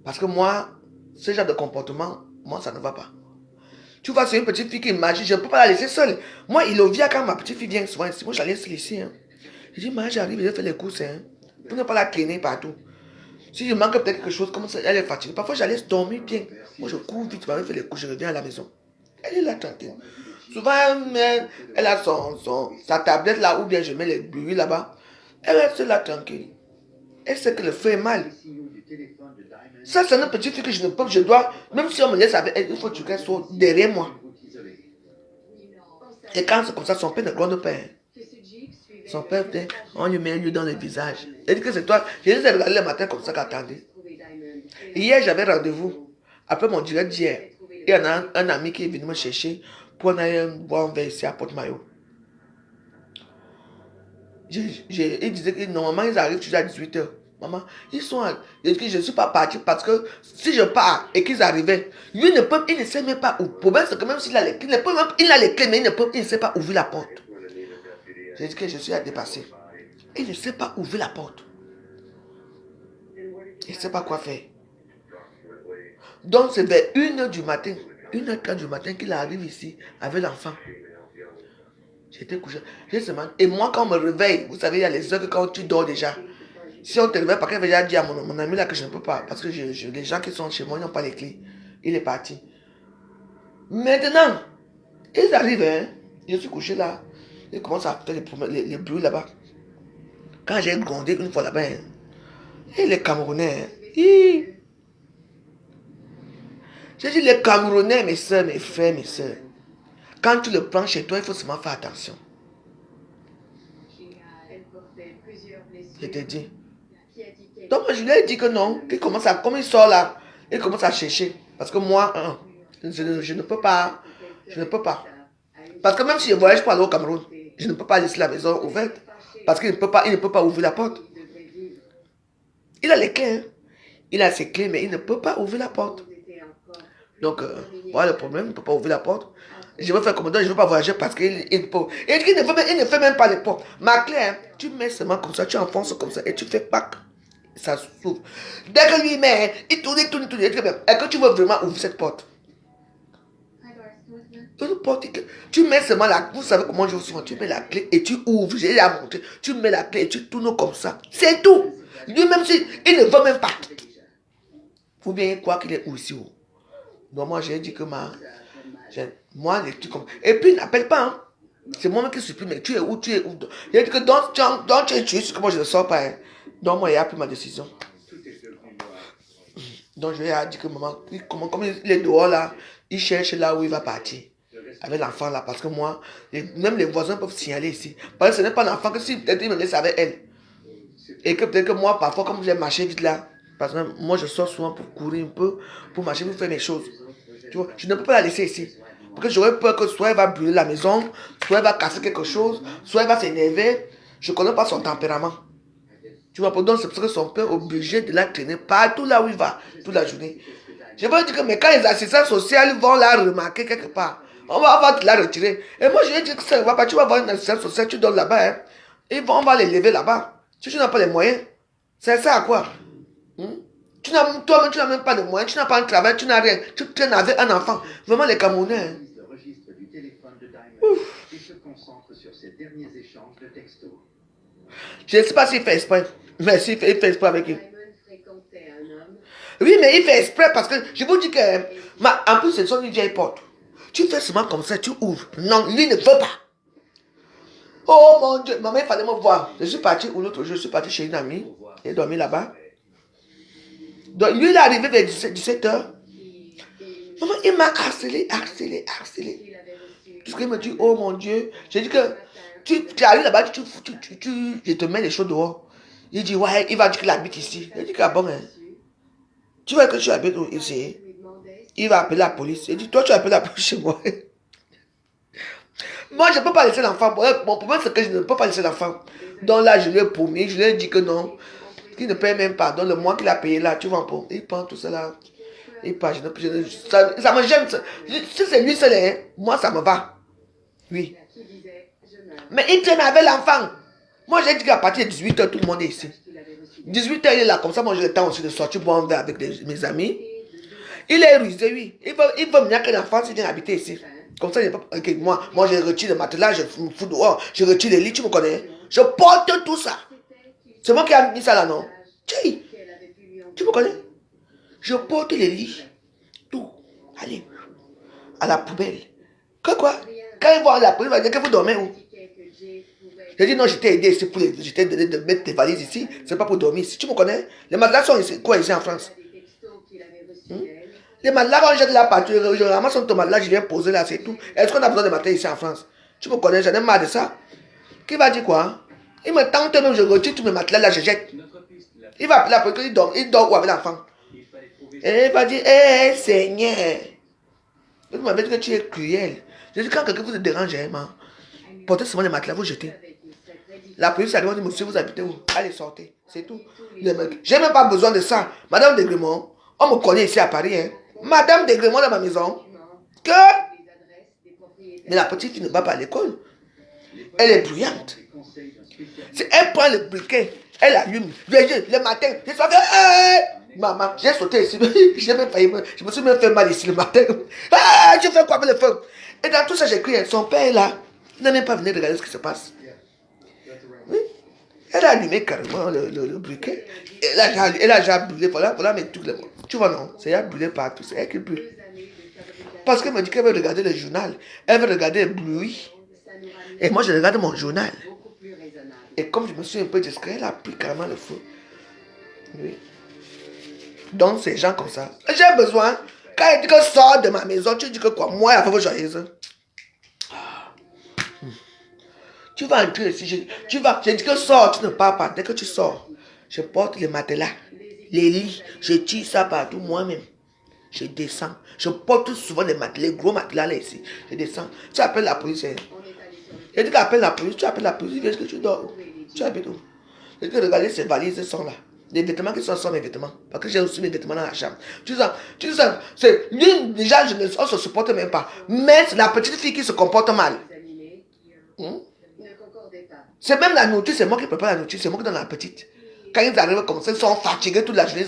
D: Parce que moi, ce genre de comportement, moi, ça ne va pas. Tu vois, c'est une petite fille qui imagine, je ne peux pas la laisser seule. Moi, il vient quand ma petite fille vient souvent ici. Moi, je la laisse ici. Hein. Je dis, maman, j'arrive, je vais faire les courses. Hein, pour ne pas la traîner partout. Si je manque peut-être quelque chose, comme ça, elle est fatiguée. Parfois, je la laisse dormir bien. Moi, je cours vite, je vais faire les courses, je reviens à la maison. Elle est là tranquille. Souvent, elle a sa tablette là, ou bien je mets les bruits là-bas. Elle reste là tranquille. Elle sait que le feu est mal. Ça, c'est une petite fille que je ne peux pas, je dois, même si on me laisse avec elle, il faut qu'elle soit derrière moi. Et quand c'est comme ça, son père ne gronde pas. Son père, on lui met un lieu dans le visage. Elle dit que c'est toi. Je les ai regardés le matin comme ça qu'attendez. Hier, j'avais rendez-vous. Après mon direct d'hier, il y en a un ami qui est venu me chercher pour aller boire un verre ici à Porte-Maillot. Il disait que normalement, ils arrivent toujours à 18h. Maman, ils sont... Je ne suis pas parti parce que si je pars et qu'ils arrivaient, lui il ne sait même pas où. Le problème, c'est que même s'il a les clés, il a les clés, mais il ne sait pas ouvrir la porte. J'ai dit que je suis à dépasser. Il ne sait pas ouvrir la porte. Il ne sait pas quoi faire. Donc c'est vers 1h du matin, 1h15 du matin qu'il arrive ici avec l'enfant. J'étais couché. Et moi, quand on me réveille, vous savez, il y a les heures que quand tu dors déjà. Si on te réveille, parce qu'elle avait déjà dit à mon ami là que je ne peux pas. Parce que les gens qui sont chez moi, ils n'ont pas les clés. Il est parti. Maintenant, ils arrivent, hein. Je suis couché là. Ils commencent à faire les bruits là-bas. Quand j'ai grondé une fois là-bas, hein. Et les Camerounais, hein. J'ai dit les Camerounais, mes soeurs, mes frères, mes soeurs. Quand tu le prends chez toi, il faut seulement faire attention. Je te dis. Donc je lui ai dit que non, qu'il commence à, comme il sort là, il commence à chercher. Parce que moi, je ne peux pas. Je ne peux pas. Parce que même si je voyage pour aller au Cameroun, je ne peux pas laisser la maison ouverte. Parce qu'il ne peut pas ouvrir la porte. Il a les clés. Hein. Il a ses clés, mais il ne peut pas ouvrir la porte. Donc, voilà le problème, il ne peut pas ouvrir la porte. Je veux faire comme ça, je ne veux pas voyager parce qu'il ne fait même pas les portes. Ma clé, hein, tu mets seulement comme ça, tu enfonces comme ça et tu fais pack. Ça s'ouvre. Dès que lui met, il tourne. Et que tu veux vraiment ouvrir cette porte. Une porte que tu mets seulement la... Vous savez comment je vous souvent, tu mets la clé et tu ouvres. J'ai déjà montré. Tu mets la clé et tu tournes comme ça. C'est tout. Lui-même, il ne veut même pas. Ou bien il croit qu'il est où ici. Donc moi, j'ai dit que moi, les trucs comme... Et puis, il n'appelle pas. Hein. C'est moi-même qui supprime. Mais tu es où, tu es où. Il a dit que dans tu es tué, comment je ne sors pas. Hein. Donc moi, il a pris ma décision. Donc je lui ai dit que maman, comme il est dehors là, il cherche là où il va partir. Avec l'enfant là, parce que moi, même les voisins peuvent signaler ici. Parce que ce n'est pas l'enfant que si peut-être il me laisse avec elle. Et que peut-être que moi, parfois, comme j'ai marché vite là, parce que moi je sors souvent pour courir un peu, pour marcher, pour faire mes choses. Tu vois, je ne peux pas la laisser ici. Parce que j'aurais peur que soit elle va brûler la maison, soit elle va casser quelque chose, soit elle va s'énerver. Je ne connais pas son tempérament. Tu vois, donc c'est parce que son père est obligé de la traîner partout là où il va, toute la journée. Je veux dire que mais quand les assistants sociaux vont la remarquer quelque part, on va te la retirer. Et moi je lui ai dit que ça ne va pas, tu vas voir une assistante sociale, tu donnes là-bas, hein. On va les lever là-bas. Si tu n'as pas les moyens, c'est ça à quoi? Toi-même tu n'as même pas de moyens, tu n'as pas un travail, tu n'as rien, tu traînes avec un enfant. Vraiment les Camerounais. Hein. Je ne sais pas s'il fait exprès. Mais s'il fait exprès avec lui. Oui, mais il fait exprès parce que je vous dis que... en plus, c'est son une vieille porte. Tu fais seulement comme ça, tu ouvres. Non, lui ne veut pas. Oh mon Dieu, maman, il fallait me voir. Je suis parti, ou l'autre jour, je suis parti chez une amie. Il est dormi là-bas. Donc, lui, il est arrivé vers 17h. Maman, il m'a harcelé. Jusqu'à il me dit, oh mon Dieu. J'ai dit que... Tu arrives là-bas, je te mets les choses dehors. Il dit, ouais, il va dire qu'il habite ici. Il dit que bon, hein. Tu vois que tu habites ici. Il va appeler la police. Il dit, toi, tu appelles la police chez moi. Moi, je ne peux pas laisser l'enfant. Mon problème, c'est que je ne peux pas laisser l'enfant. Donc là, je lui ai promis, je lui ai dit que non. Qu'il ne paye même pas. Donc le mois qu'il a payé là, tu vois, il prend tout cela. Il part. Ça me gêne. Si c'est lui seul, hein, moi, ça me va. Oui. Mais il traîne avec l'enfant. Moi, j'ai dit qu'à partir de 18h, tout le monde est ici. 18h, il est là. Comme ça, moi, j'ai le temps aussi de sortir boire un verre avec mes amis. Il est rusé, oui. Il veut venir que l'enfant s'il vient habiter ici. Comme ça, okay, moi, je retire le matelas, je me fous dehors, je retire les lits, tu me connais. Je porte tout ça. C'est moi qui ai mis ça là, non? Tu me connais? Je porte les lits. Tout. Allez. À la poubelle. Que quoi? Quand ils vont à la poubelle, ils vont dire que vous dormez où? J'ai dit non, je t'ai aidé ici pour de mettre tes valises ici. C'est pas pour dormir ici. Tu me connais? Les matelas sont ici, quoi ici en France? Les matelas, quand je jette là partout, je ramasse ton matelas, je viens poser là, c'est tout. Est-ce qu'on a besoin de matelas ici en France? Tu me connais, j'en ai marre de ça. Qui va dire quoi? Il me tente même, je retire tous mes matelas là, je jette. Il va appeler la police, il dort où avec l'enfant? Et il va dire, hé Seigneur. Il m'a dit que tu es cruel. Je dis, quand quelqu'un vous dérange, portez seulement les matelas, vous jetez. La police a dit, monsieur, vous habitez où? Allez, sortez. C'est tout. J'ai même pas besoin de ça. Madame Degremont, on me connaît ici à Paris. Hein. Madame Degremont dans ma maison. Que? Mais la petite fille ne va pas à l'école. Elle est bruyante. Si elle prend le briquet, elle allume. Le matin, je suis hey! Maman, j'ai sauté ici. Je me suis même fait mal ici le matin. Ah, je fais quoi avec le feu? Et dans tout ça, j'écris, son père est là. Il n'a même pas venu regarder ce qui se passe. Oui. Elle a allumé carrément le briquet. Elle a déjà brûlé. Voilà mes trucs. Tu vois, non? C'est elle a brûlé partout. C'est elle qui brûle. Parce qu'elle me dit qu'elle veut regarder le journal. Elle veut regarder le bruit. Et moi, je regarde mon journal. Et comme je me suis un peu discret, elle a pris carrément le feu. Oui. Donc, c'est gens comme ça. J'ai besoin. Quand elle dit que sors de ma maison, tu dis que quoi? Moi, la femme joyeuse. Tu vas entrer ici. J'ai dit que sors, tu ne pars pas. Dès que tu sors, je porte les matelas, les lits, je tire ça partout moi-même. Je descends. Je porte souvent les gros matelas là ici. Je descends. Tu appelles la police. J'ai dit qu'appelle la police. Tu appelles la police. Est-ce que tu dors? Tu habites où? J'ai dit que regardez, ces valises sont là. Les vêtements qui sont mes vêtements. Parce que j'ai aussi mes vêtements dans la chambre. Tu sais, c'est lui, déjà, on ne se supporte même pas. Mais c'est la petite fille qui se comporte mal. C'est même la nourriture, c'est moi qui prépare la nourriture, c'est moi qui donne la petite. Quand ils arrivent comme ça, ils sont fatigués toute la journée,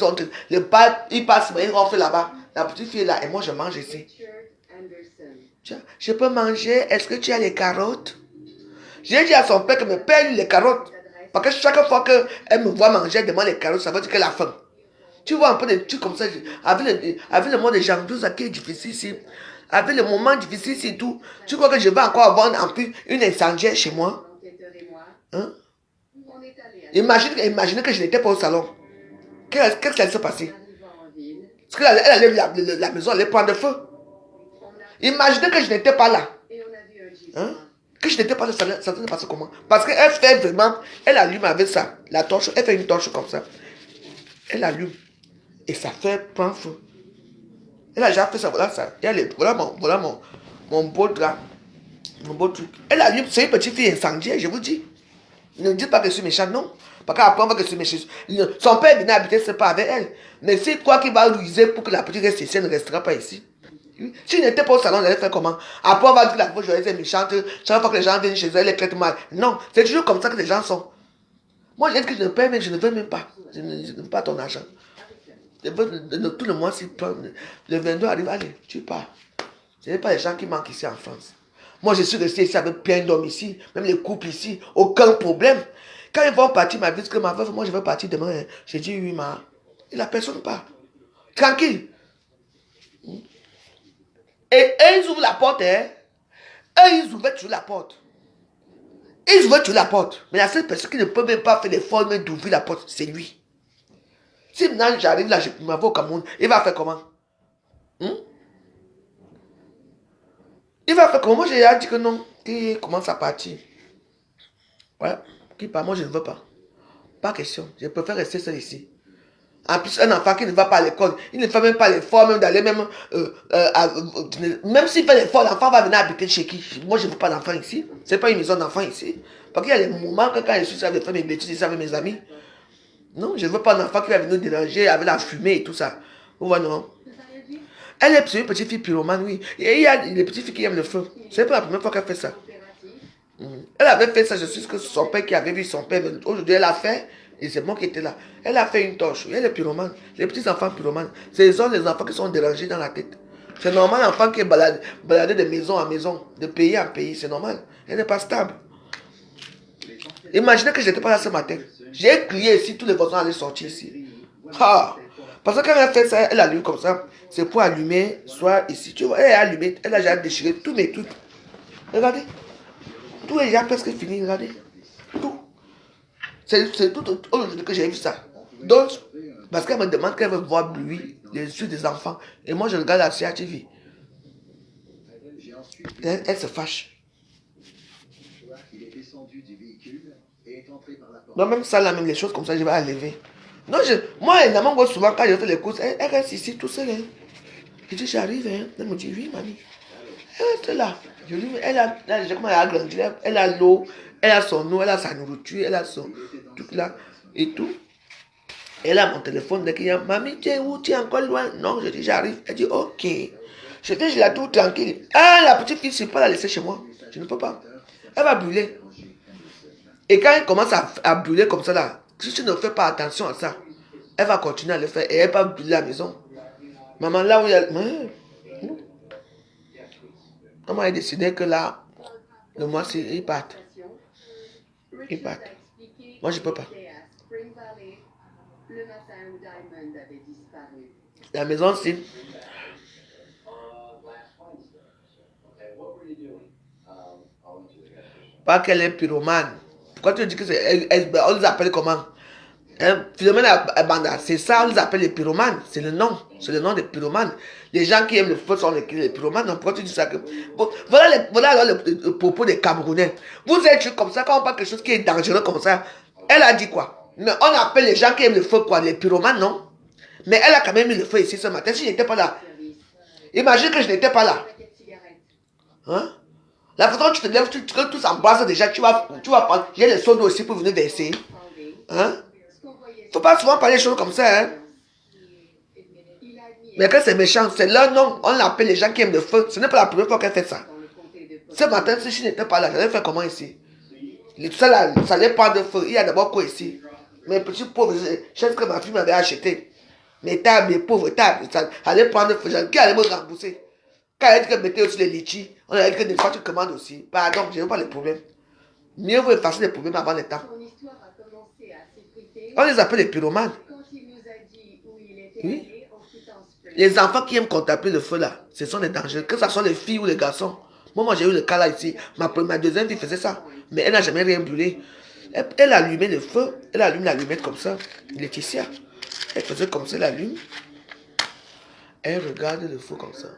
D: ils passent, ils ont fait là-bas. La petite fille est là, et moi je mange ici. Je peux manger, est-ce que tu as les carottes? J'ai dit à son père que me paye les carottes. Parce que chaque fois qu'elle me voit manger, elle demande les carottes, ça veut dire qu'elle a faim. Tu vois un peu des trucs comme ça, avec le mois de janvier, ça qui est difficile ici. Avec le moment difficile ici et tout. Tu crois que je vais encore avoir en plus une incendiaire chez moi? Hein? Imaginez que je n'étais pas au salon. Qu'est-ce qui allait se passer? Parce qu'elle allait la maison allait prendre feu. Imaginez que je n'étais pas là. Hein? Que je n'étais pas là, ça ne passe comment? Parce qu'elle fait vraiment, elle allume avec ça, la torche, elle fait une torche comme ça. Elle allume. Et ça fait prendre feu. Elle a déjà fait ça, voilà ça. Voilà mon beau drap. Mon beau truc. Elle allume, c'est une petite fille incendiaire, je vous dis. Ne dites pas que je suis méchant, non. Parce qu'après on va que je suis méchant. Son père venait habiter, c'est pas avec elle. Mais c'est quoi qui va ruser pour que la petite reste ici, elle ne restera pas ici. Si je n'étais pas au salon, elle allait faire comment? Après on va dire que la fois je est méchante, chaque fois que les gens viennent chez elle, elle traite mal. Non, c'est toujours comme ça que les gens sont. Moi je dis que je ne paie même, je ne veux même pas. Je ne veux pas ton argent. Tout le mois, si le 22 arrive, allez, tu pars. Ce n'est pas les gens qui manquent ici en France. Moi, je suis resté ici avec plein d'hommes ici, même les couples ici, aucun problème. Quand ils vont partir, ma vie, que ma veuve, moi je vais partir demain. Hein. J'ai dit oui, ma. Et la personne part. Tranquille. Et ils ouvrent la porte, hein. Et ils ouvraient toujours la porte. Ils ouvraient toujours la porte. Mais la seule personne qui ne peut même pas faire l'effort d'ouvrir la porte, c'est lui. Si maintenant j'arrive là, je m'en vais au Cameroun, il va faire comment? Il va faire comment? Moi j'ai dit que non. Il commence à partir. Voilà. Qui part? Moi je ne veux pas. Pas question. Je préfère rester seul ici. En plus, un enfant qui ne va pas à l'école, il ne fait même pas l'effort même d'aller même... même s'il fait l'effort, l'enfant va venir habiter chez qui? Moi je ne veux pas d'enfant ici. Ce n'est pas une maison d'enfant ici. Parce qu'il y a des moments que quand je suis seul de faire mes bêtises ici avec mes amis. Non, je ne veux pas un enfant qui va venir déranger avec la fumée et tout ça. Vous voyez, non? Elle est une petite fille pyromane, oui. Et il y a des petites filles qui aiment le feu. C'est pas la première fois qu'elle fait ça. Elle avait fait ça, je suis sûr que son père qui avait vu son père. Aujourd'hui, elle a fait, et c'est moi qui étais là. Elle a fait une torche. Elle est pyromane. Les petits enfants pyromanes. Ce sont les enfants qui sont dérangés dans la tête. C'est normal, un enfant qui est baladé de maison en maison, de pays en pays. C'est normal. Elle n'est pas stable. Imaginez que je n'étais pas là ce matin. J'ai crié ici, tous les voisins allaient sortir ici. Ah. Parce que quand elle a fait ça, elle allume comme ça. C'est pour allumer, soit ici. Tu vois, elle a allumé, elle a déjà déchiré tous mes trucs. Regardez. Tout est déjà presque fini, regardez. Tout. C'est tout aujourd'hui que j'ai vu ça. Donc, parce qu'elle me demande qu'elle veut voir lui, les yeux des enfants. Et moi, je regarde la CRTV. Elle se fâche. Non, même ça, là, même les choses comme ça, je vais la lever. Non, moi, évidemment, souvent, quand je fais les courses, elle reste ici tout seul. Hein. Je dis, j'arrive. Hein. Elle me dit, oui, mamie. Elle reste là. Je lui dis, elle a grandi, elle a l'eau, elle a son eau, elle a sa nourriture, elle a son truc là et tout. Elle a mon téléphone, dès qu'il y a, mamie, tu es où? Tu es encore loin? Non, je dis, j'arrive. Elle dit, ok. Je dis, je la trouve tranquille. Ah, la petite fille, je ne peux pas la laisser chez moi. Je ne peux pas. Elle va brûler. Et quand elle commence à brûler comme ça là, si tu ne fais pas attention à ça, elle va continuer à le faire et elle va brûler la maison. Maman, là où il y a... Maman a décidé que là, le mois, ils partent. Ils partent. Moi, je ne peux pas. La maison, c'est... Pas qu'elle est pyromane. Pourquoi tu dis que c'est... On les appelle comment? Philomène Banda, c'est ça, on les appelle les pyromanes. C'est le nom des pyromanes. Les gens qui aiment le feu sont les pyromanes. Donc pourquoi tu dis ça que... Bon, voilà alors le propos des Camerounais. Vous êtes comme ça, quand on parle quelque chose qui est dangereux comme ça, elle a dit quoi? Mais on appelle les gens qui aiment le feu quoi? Les pyromanes, non? Mais elle a quand même mis le feu ici ce matin. Si je n'étais pas là, imagine que je n'étais pas là. Hein? La façon dont tu te lèves, tout s'embrasse déjà, tu vas prendre. J'ai les seaux d'eau aussi pour venir verser. Hein? Faut pas souvent parler des choses comme ça. Hein? Mais quand c'est méchant, c'est leur nom. On l'appelle les gens qui aiment le feu. Ce n'est pas la première fois qu'elle fait ça. Ce matin, si je n'étais pas là, j'allais faire comment ici? Ça allait prendre de feu. Il y a d'abord quoi ici? Mes petits pauvres chaises que ma fille m'avait achetées. Mes tables, mes pauvres tables, ça allait prendre de feu. Qui allait me rembourser? Quand elle dit que mettez aussi les litchis, on a dit que des fois tu commandes aussi. Pardon, je ne veux pas les problèmes. Mieux vaut effacer les problèmes avant le temps.
A: Son histoire a commencé à s'effriter
D: On les appelle les pyromanes.
A: quand il nous a dit où il était
D: Oui.
A: allé en quittant Spring.
D: Les enfants qui aiment contempler le feu là, ce sont les dangers. Que ce soit les filles ou les garçons. Moi j'ai eu le cas là ici. Ma deuxième fille faisait ça. Mais elle n'a jamais rien brûlé. Elle allumait le feu. Elle allume l'allumette comme ça. Laetitia. Elle faisait comme ça, elle allume. Elle regarde le feu comme ça.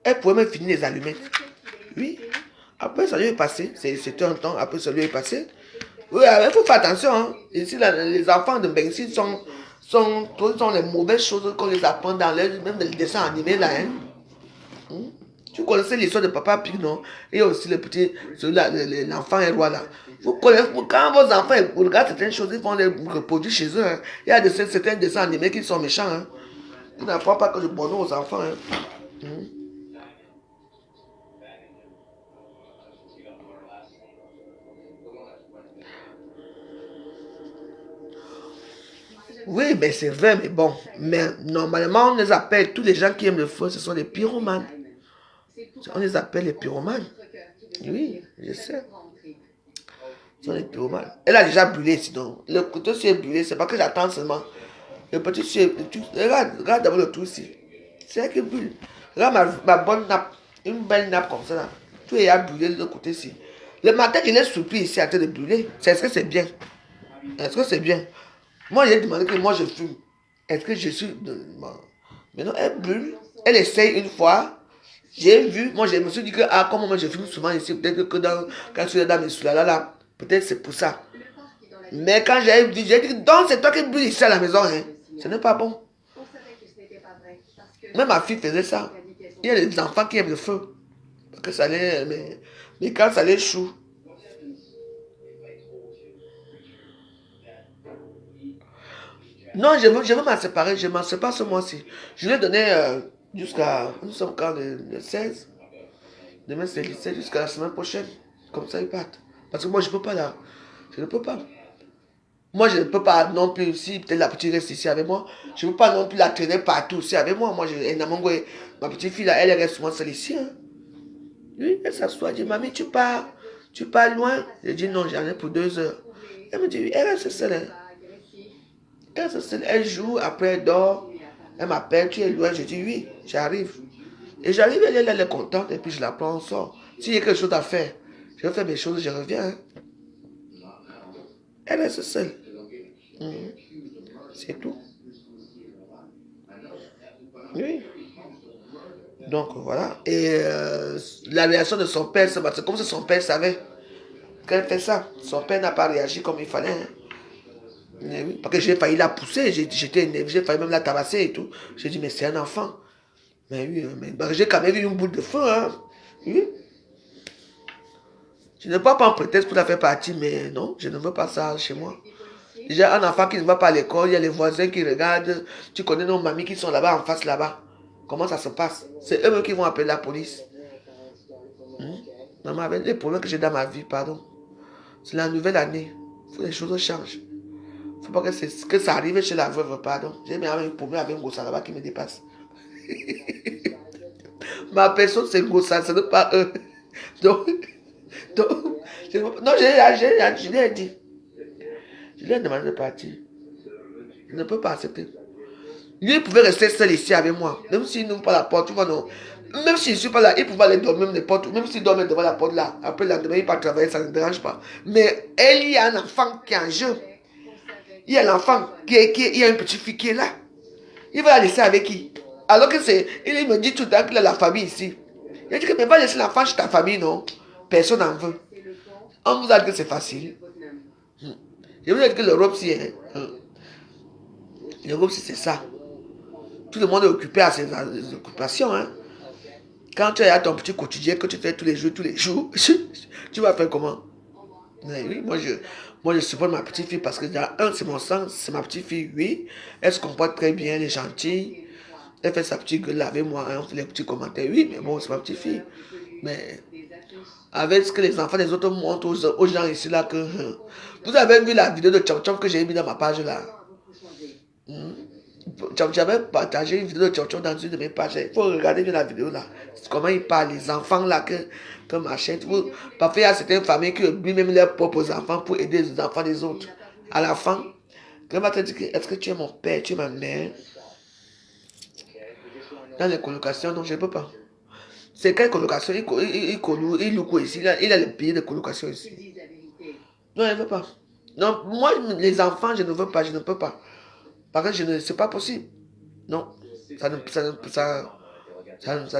D: Elle pouvait même finir les allumettes. Oui. Après, ça lui est passé. C'était un temps. Après, ça lui est passé. Oui, il faut faire attention. Hein. Ici, là, les enfants de Benxi sont les mauvaises choses qu'on les apprend dans même dans les dessins animés là. Hein. Tu connaissais l'histoire de Papa Pig, non? Et aussi le petit, celui-là, l'enfant est roi là. Vous connaissez, quand vos enfants regardent certaines choses, ils vont les reproduire chez eux. Hein. Il y a certains dessins animés qui sont méchants. Hein. Ils n'apprennent pas que je bonheur aux enfants. Hein. Oui, mais c'est vrai, mais bon. Mais normalement, on les appelle, tous les gens qui aiment le feu, ce sont les pyromanes. On les appelle les pyromanes. Oui, je sais. Ce sont les pyromanes. Elle a déjà brûlé, sinon. Le couteau s'est brûlé, c'est pas que j'attends seulement. Le petit s'est... Regarde d'abord le tout ici. C'est elle qui brûle. Regarde ma bonne nappe. Une belle nappe comme ça, là. Tout est à brûler de l'autre côté ici. Le matin, je l'ai surpris ici en train de brûler. Est-ce que c'est bien? Est-ce que c'est bien? Moi, j'ai demandé que moi je fume. Est-ce que je suis... Mais non, elle brûle. Elle essaye une fois. J'ai vu. Moi, je me suis dit que, comme moi je fume souvent ici, peut-être que quand je suis dans mes soulalas là, peut-être c'est pour ça. Mais quand j'ai dit, donc c'est toi qui brûles ici à la maison, hein. Ce n'est pas bon. Même ma fille faisait ça. Il y a des enfants qui aiment le feu. Parce que ça les... Mais quand ça les choue. Non, je veux m'en séparer. Je m'en sépare ce mois-ci. Je lui ai donné jusqu'à... Nous sommes quand le 16. Demain c'est le 17 jusqu'à la semaine prochaine. Comme ça ils partent. Parce que moi je ne peux pas là. Je ne peux pas. Moi je ne peux pas non plus aussi. Peut-être la petite reste ici avec moi. Je ne peux pas non plus la traîner partout aussi avec moi. Moi ma petite fille là, elle reste souvent seule ici. Hein. Oui, elle s'assoit. Elle dit, mamie, tu pars loin. Je dis non, j'en ai pour 2 heures. Elle me dit, oui, elle reste seule. Hein. Elle joue, après elle dort. Elle m'appelle, tu es loin. Je dis oui, j'arrive. Et j'arrive, elle est contente. Et puis je la prends, on sort. S'il y a quelque chose à faire, je vais faire mes choses, je reviens. Hein. Elle reste seule. C'est tout. Oui. Donc voilà. Et la réaction de son père, c'est comme si son père savait qu'elle fait ça. Son père n'a pas réagi comme il fallait. Hein. Oui, parce que j'ai failli la pousser, j'étais énervé, j'ai failli même la tabasser et tout. J'ai dit, mais c'est un enfant. Mais oui, mais j'ai quand même eu une boule de feu. Hein. Oui. Je ne veux pas prendre prétexte pour la faire partie, mais non, je ne veux pas ça chez moi. Déjà, un enfant qui ne va pas à l'école, il y a les voisins qui regardent. Tu connais nos mamies qui sont là-bas, en face là-bas. Comment ça se passe? C'est eux qui vont appeler la police. Maman, avec les problèmes que j'ai dans ma vie, pardon. C'est la nouvelle année. Il faut que les choses changent. Il ne faut pas que ça arrive chez la veuve, pardon. J'ai même un problème avec un gossa là-bas qui me dépasse. Ma personne, c'est gossa, ce n'est pas eux. Donc non, je l'ai dit. Je lui ai demandé de partir. Je ne peux pas accepter. Lui, il pouvait rester seul ici avec moi. Même s'il n'ouvre pas la porte, tu vois, non. Même s'il ne suis pas là, il pouvait aller dormir n'importe où. Même s'il dormait devant la porte là. Après, le lendemain, il part travailler, ça ne dérange pas. Mais il y a un enfant qui est en jeu. Il y a l'enfant, il y a une petite fille qui est là. Il va la laisser avec qui? Alors que il me dit tout le temps qu'il a la famille ici. Il dit que mais va laisser l'enfant chez ta famille, non? Personne n'en veut. On vous a dit que c'est facile. Je vous ai dit que l'Europe, si, l'Europe, c'est ça. Tout le monde est occupé à ses occupations. Hein. Quand tu as ton petit quotidien que tu fais tous les jours, tu vas faire comment? Mais oui, moi je supporte ma petite fille parce que c'est mon sang, c'est ma petite fille, oui. Elle se comporte très bien, elle est gentille. Elle fait sa petite gueule avec moi, hein, on fait les petits commentaires. Oui, mais bon, c'est ma petite fille. Mais avec ce que les enfants des autres montrent aux gens ici là que... Vous avez vu la vidéo de Tcham Tcham que j'ai mis dans ma page là? Vous j'avais partagé une vidéo de Tchotcho dans une de mes pages. Il faut regarder bien la vidéo là. Comment il parle, les enfants là que machin. Parfois, il y a certaines familles qui oublient même leurs propres enfants pour aider les enfants des autres. À la fin, quand va te dire que est-ce que tu es mon père, tu es ma mère? Dans les colocations, non, je ne peux pas. C'est quelle colocation? Il loue ici. Il a le billet de colocation ici. Non, il ne veut pas. Non, moi, les enfants, je ne veux pas, je ne peux pas. Parce que c'est pas possible. Non, ça ne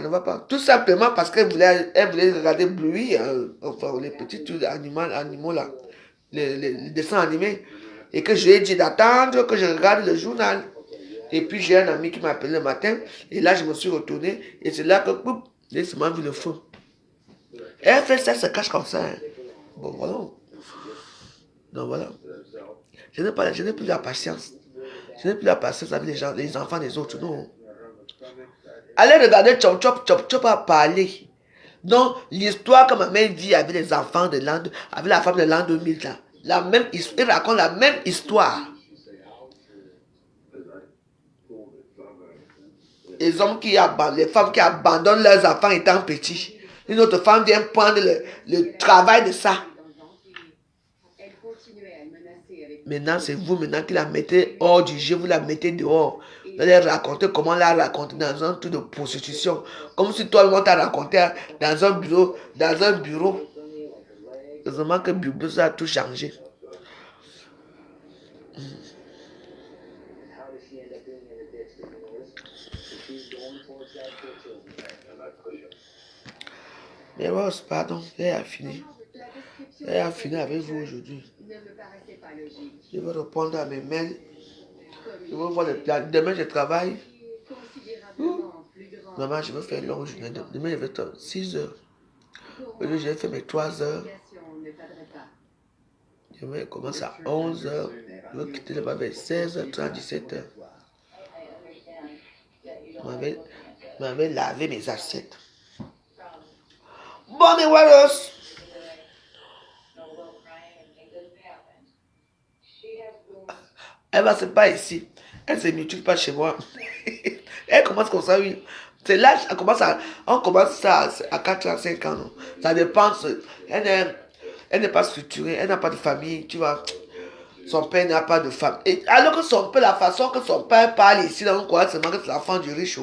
D: va pas. Tout simplement parce qu'elle voulait regarder Bluey, enfin, les petits animaux là, les dessins animés. Et que je lui ai dit d'attendre que je regarde le journal. Et puis j'ai un ami qui m'a appelé le matin. Et là, je me suis retourné. Et c'est là que, boum, j'ai seulement vu le feu. Et elle fait ça, elle se cache comme ça. Hein. Bon, voilà. Donc voilà. Je n'ai plus la patience. Je n'ai plus la patience avec les enfants des autres, non. Allez regarder Chop Chop a parlé. Donc, l'histoire que ma mère vit avec les enfants de l'an, avec la femme de l'an 2000, là, il raconte la même histoire. Les femmes qui abandonnent leurs enfants étant petits. Une autre femme vient prendre le travail de ça. Maintenant, c'est vous maintenant qui la mettez hors du jeu, vous la mettez dehors. Vous allez raconter comment la raconter dans un truc de prostitution. Comme si toi-même t'as raconté dans un bureau. Heureusement que Bible ça a tout changé. Mais Rose, pardon, elle a fini. Elle a fini avec vous aujourd'hui. Je vais répondre à mes mails. Je vais voir le plan. Demain, je travaille. Maman, je vais faire une longue journée. Demain, je vais faire 6 heures. Aujourd'hui, je vais faire mes 3 heures. Demain, je commence à 11 heures. Je vais quitter le vers 16h30, 17h. Je m'avais lavé mes assiettes. Bon, mais what else? Elle va se pas ici. Elle se multiplie pas chez moi. Elle commence comme ça, oui. C'est là, on commence ça à 4 ans, 5 ans. Non? Ça dépend. Elle n'est pas structurée. Elle n'a pas de famille. Tu vois. Son père n'a pas de femme. Et alors que son père, la façon que son père parle ici, on croit seulement que c'est l'enfant du riche.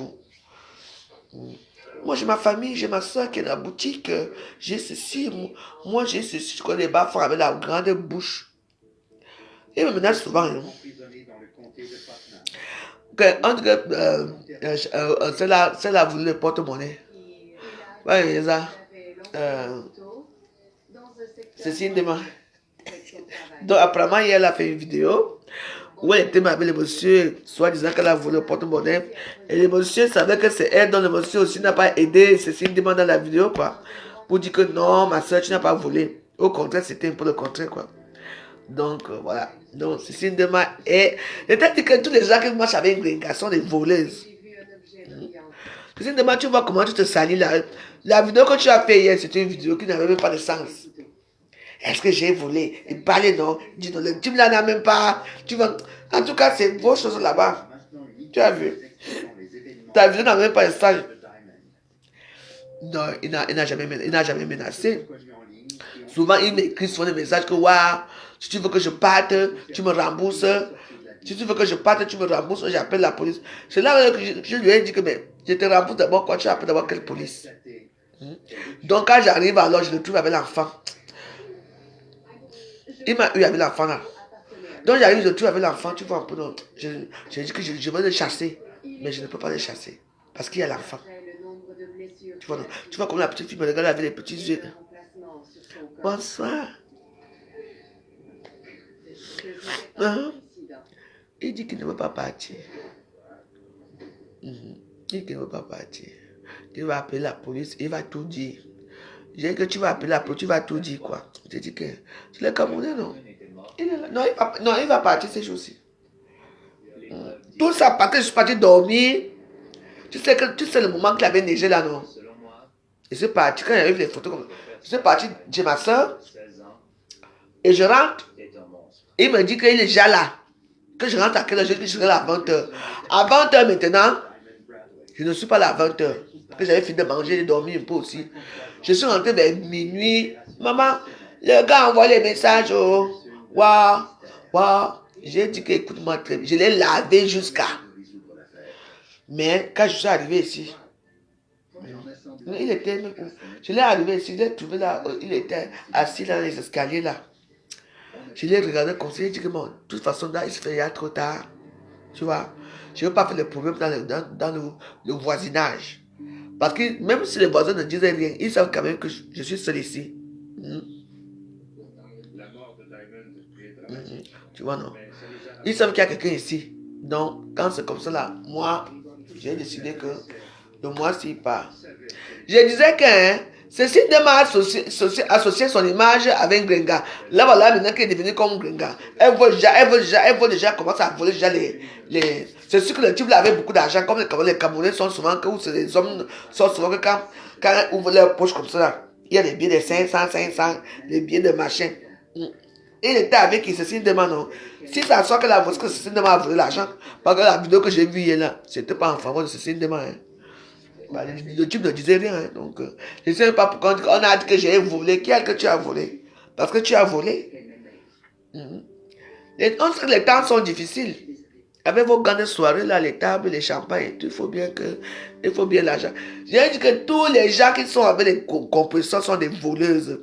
D: Moi, j'ai ma famille, j'ai ma soeur qui est dans la boutique. J'ai ceci. Moi, j'ai ceci. Je connais les bas-fonds avec la grande bouche. Et me ménage souvent. Hein. Celle-là a voulu le porte-monnaie. Ouais, ça. C'est une demande. Donc, apparemment, elle a fait une vidéo où elle était avec le monsieur, soit disant qu'elle a volé le porte-monnaie. Et le monsieur savait que c'est elle, donc le monsieur aussi n'a pas aidé. C'est une demande dans la vidéo, quoi. Pour dire que non, ma soeur, tu n'as pas volé. Au contraire, c'était un peu le contraire, quoi. Donc, voilà. Donc, c'est une demande. Et c'est-à-dire que tous les gens qui marchent avec une sont des voleuses. C'est une demande, tu vois comment tu te salis là. La vidéo que tu as fait hier, c'était une vidéo qui n'avait même pas de sens. Est-ce que j'ai volé? Il parlait non. Dis non, le type là n'a même pas. Tu vois. En tout cas, c'est vos choses là-bas. Tu as vu? Ta vidéo n'a même pas de sens. Non, il n'a jamais menacé. Souvent, il m'écrit souvent des messages que waouh, si tu veux que je parte, tu me rembourses. Si tu veux que je parte, tu me rembourses. J'appelle la police. C'est là que je lui ai dit que mais, je te rembourse d'abord quand tu appelles d'abord quelle police. Donc, quand j'arrive, alors je le trouve avec l'enfant. Il m'a eu avec l'enfant là. Donc j'arrive, je trouve avec l'enfant, tu vois un peu. Je dis que je veux le chasser. Mais je ne peux pas le chasser. Parce qu'il y a l'enfant. Tu vois comme la petite fille me regarde avec les petits yeux. Bonsoir. Il dit qu'il ne veut pas partir. Il dit qu'il ne veut pas partir. Il va appeler la police, il va tout dire. J'ai dit que tu vas appeler la police, tu vas tout dire quoi. J'ai dit que c'est le Camerounais, non? Il va partir ces jours-ci. Tout ça parce que je suis parti dormir. Tu sais le moment qu'il avait neigé là, non? Je suis parti, quand il y a eu les photos comme ça, je suis parti chez ma soeur. Et je rentre. Il me dit qu'il est déjà là. Que je rentre à quelle heure, je serai là à 20h. À 20h maintenant, je ne suis pas là à 20h. Que j'avais fini de manger et dormir un peu aussi. Je suis rentré vers minuit. Maman, le gars a envoyé les messages. Oh. Waouh, waouh. J'ai dit que écoute-moi très bien. Je l'ai lavé jusqu'à. Mais quand je suis arrivé ici, il était. Je l'ai arrivé ici, je l'ai trouvé là. Il était assis dans les escaliers là. Je l'ai regardé comme ça, j'ai dit que bon, de toute façon, là, il se fait il y a trop tard. Tu vois, je ne veux pas faire de problème dans le voisinage. Parce que même si les voisins ne disaient rien, ils savent quand même que je suis seul ici. Tu vois, non? Ils savent qu'il y a quelqu'un ici. Donc, quand c'est comme ça là, moi, j'ai décidé que de moi, s'il part. Je disais que hein, ceci m'a associé son image avec Grenga. Là, voilà, maintenant qu'elle est devenue comme Grenga. Elle veut déjà commencer à voler déjà les... C'est sûr que le type là avait beaucoup d'argent, comme les Camerounais sont souvent, ou c'est les hommes sont souvent que quand ils ouvrent leur poche comme ça, là, il y a des billets de 500, des billets de machin. Il était avec qui, Cécile Dema, non. Si ça sort que la voiture que Cécile Dema a volé l'argent, parce que la vidéo que j'ai vue hier là, c'était pas en faveur de Cécile Dema. Hein. Bah, le type ne disait rien. Hein, donc, je ne sais pas pourquoi on a dit que j'ai volé. Qui est-ce que tu as volé? Parce que tu as volé. On sait que les temps sont difficiles. Avec vos grandes soirées, là, les tables, les champagnes, il faut bien l'argent. J'ai dit que tous les gens qui sont avec les compresseurs sont des voleuses.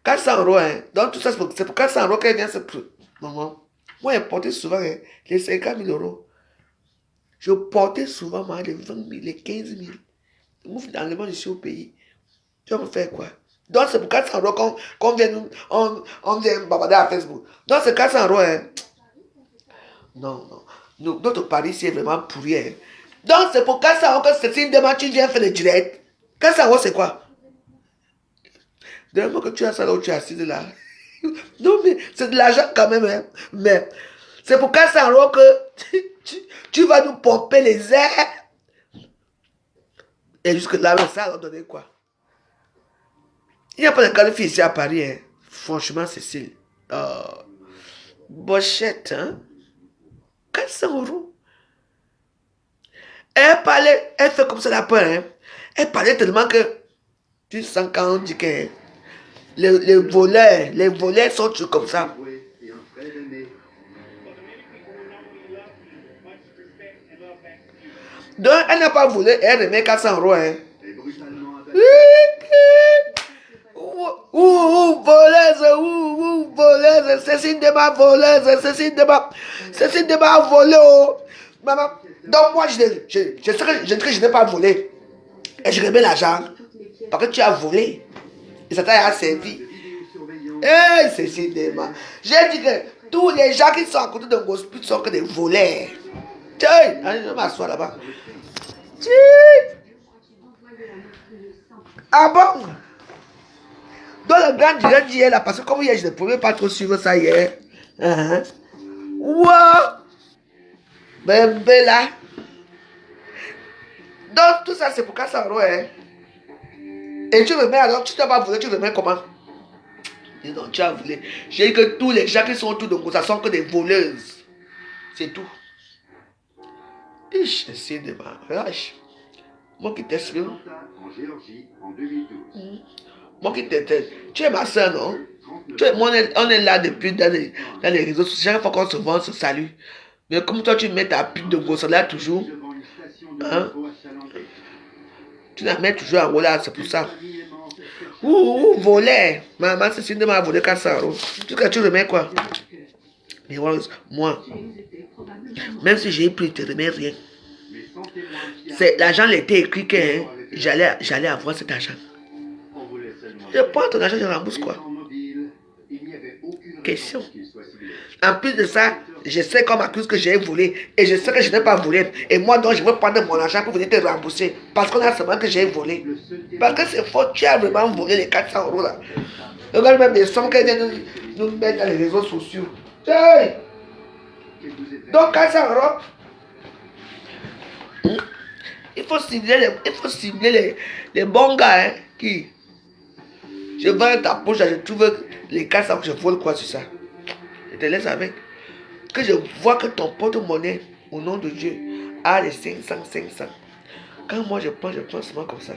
D: 400 €, hein. Donc tout ça, c'est pour 400 € qu'elle vient se... Maman, moi, je portais souvent hein, les 50 000 €. Je portais souvent moi, les 20 000, les 15 000. Moi, finalement, je suis au pays. Tu vas me faire quoi? Donc c'est pour 400 € qu'on vient, on vient bavarder à Facebook. Donc c'est 400 €, hein. Non. Notre Paris, c'est vraiment pourri. Hein. Donc c'est pour 400 € que Cécile Dema, tu viens faire le direct. 400 € c'est quoi? Dis-moi que tu as ça là où tu es assise là. Non, mais c'est de l'argent quand même. Hein. Mais c'est pour 400 € que tu vas nous pomper les airs. Et jusque là, ça va donner quoi? Il n'y a pas de cas de fille ici à Paris. Hein. Franchement, Cécile. Bochette, hein? 400 €. Elle parlait, elle fait comme ça la peur. Hein. Elle parlait tellement que tu sens quand on dit que les voleurs sont toujours comme ça. Donc, elle n'a pas volé, elle remet 400 €. Hein. Voleuse, Cécile Dema voleuse, Cécile Dema volé. Oh. Maman, donc moi, je sais que je n'ai pas volé. Et je remets l'argent. Parce que tu as volé. Et ça t'a servi. Eh, Cécile Dema. J'ai dit que tous les gens qui sont à côté de Gospel sont que des voleurs. Tiens, allez, je m'assois là-bas. Ah bon? Donc le grand direct hier là, parce que comme hier je ne pouvais pas trop suivre ça hier. Wow! Bébé là. Donc tout ça c'est pour 400 €. Hein? Et tu remets alors, tu t'as pas voulu, tu remets comment? Dis donc, tu as volé. J'ai dit que tous les gens qui sont autour de moi, ça sont que des voleuses. C'est tout. J'essaie de m'arracher. Moi qui t'explique.
G: En Géorgie en 2012.
D: Moi qui t'explique. Tu es ma soeur, non? Moi, on est là depuis dans les réseaux sociaux. Chaque fois qu'on se voit, on se salue. Mais comme toi, tu mets ta pute de gosse là toujours. Hein? Tu la mets toujours en haut là, c'est pour ça. Voler. Maman, c'est une de m'a volé 400 €. Tu que tu remets quoi? Mais moi, même si j'ai pris, tu ne remets rien. L'argent était écrit que hein, j'allais avoir cet argent. Je prends ton argent, je rembourse quoi? Question. En plus de ça, je sais qu'on m'accuse que j'ai volé et je sais que je n'ai pas volé. Et moi donc je veux prendre mon argent pour venir te rembourser parce qu'on a seulement que j'ai volé. Parce que c'est faux, tu as vraiment volé les 400 € là. Regarde même les sommes qu'elle vient nous mettre dans les réseaux sociaux. Hey! Donc 400 €. Il faut cibler les bons gars hein, qui. Je vends ta poche, je trouve les 400 € que je vole quoi sur ça. Je te laisse avec. que je vois que ton porte-monnaie, au nom de Dieu, a les 500. Quand moi je prends seulement comme ça.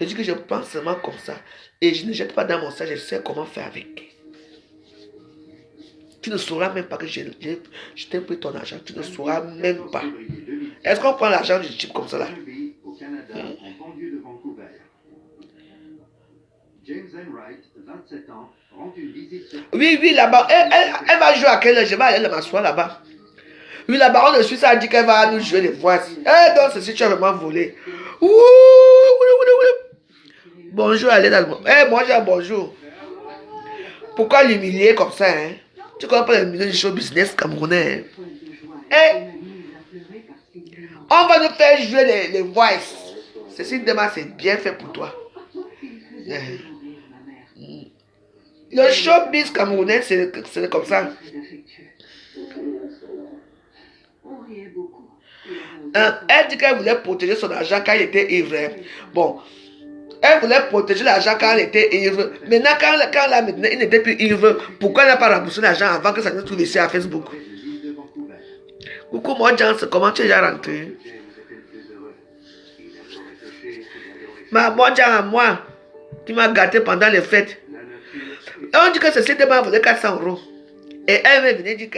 D: Je dis que je prends seulement comme ça. Et je ne jette pas dans mon sac, je sais comment faire avec. Tu ne sauras même pas que je t'ai pris ton argent. Tu ne sauras même pas. Est-ce qu'on prend l'argent du type comme ça là?
G: Au Canada, en banlieue de Vancouver. James Enright, 27 ans, rend une visite sur...
D: Oui, là-bas. Elle va jouer à quelle heure? Je vais aller m'asseoir là-bas. Oui, la baronne de Suisse a dit qu'elle va nous jouer les voix. Donc, ceci, tu as vraiment volé. Bonjour, allez dans le monde. Bonjour. Pourquoi l'humilier comme ça, hein? Tu connais pas le milieu du show business camerounais, hein? On va nous faire jouer les voices. Ceci, demain, c'est bien fait pour toi. Le showbiz camerounais, c'est comme ça. Elle dit qu'elle voulait protéger son argent quand il était ivre. Bon, elle voulait protéger l'argent quand elle était ivre. Maintenant, quand il n'était plus ivre, pourquoi elle n'a pas remboursé l'argent avant que ça ne trouve ici à Facebook? Coucou, moi, Jans, comment tu es déjà rentré? Moi, Jans, moi, qui m'a gâté pendant les fêtes. On dit que ceci m'a volé 400 €. Et elle me venait dire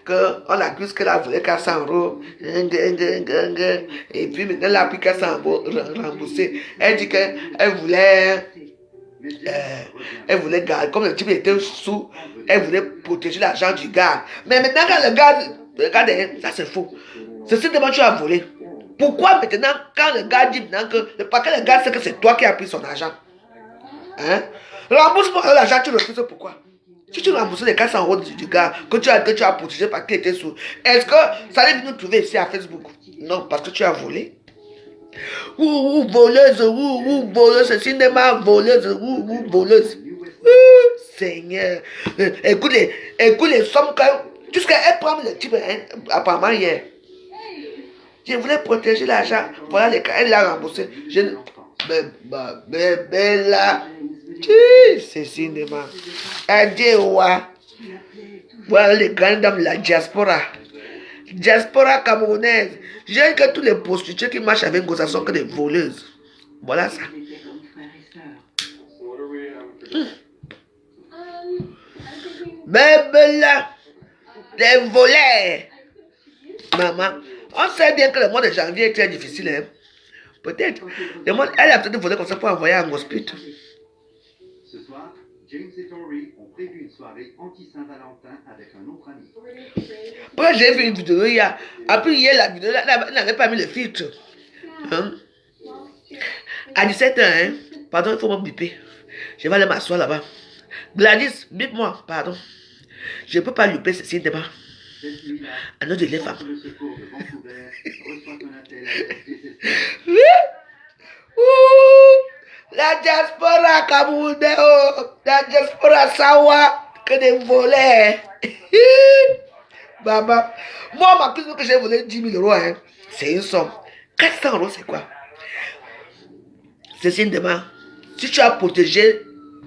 D: qu'on l'accuse qu'elle a volé 400 €. Et puis maintenant, elle a pris 400 € remboursé. Elle dit qu'elle voulait garder. Comme le type était sous, elle voulait protéger l'argent du gars. Mais maintenant, quand le gars, regardez, ça c'est faux. Ceci demande tu as volé. Pourquoi maintenant, quand le gars dit maintenant que, parce que le gars sait que c'est toi qui as pris son argent? Hein? Rembourse-moi l'argent, tu refuses pourquoi? Si tu rembourses les 400 € du gars que tu as protégé parce qu'il était sous, est-ce que ça allait venir nous trouver ici à Facebook? Non, parce que tu as volé. Voleuse, voleuse, ce cinéma, voleuse, voleuse. Seigneur. Écoute les sommes jusqu'à elle prend le type, hein, apparemment hier. Je voulais protéger l'argent. Voilà les cas, elle l'a remboursé. Bella. C'est cinéma. Adéoua. Voilà les grandes dames de la diaspora. Diaspora camerounaise. J'aime que tous les prostituées qui marchent avec Goza sont que des voleuses. Voilà ça. Bella. Des voleurs. Maman. On sait bien que le mois de janvier est très difficile. Hein? Peut-être. Elle a peut-être volé comme ça pour envoyer un hospital.
G: Ce soir, James et Tori ont prévu une soirée anti-Saint-Valentin avec un autre ami.
D: Pourquoi j'ai vu une vidéo hier? Après hier, la vidéo, elle n'avait pas mis le filtre. Hein? À 17h, hein? Pardon, il faut me biper. Je vais aller m'asseoir là-bas. Gladys, bip-moi, pardon. Je ne peux pas louper ceci demain. Un autre de les femmes. La diaspora camerounaise, la diaspora sawa, que des volets. Baba, moi, ma cuisine que j'ai volé 10 000 €, hein, c'est une somme. 400 €, c'est quoi? C'est une demande. Si tu as protégé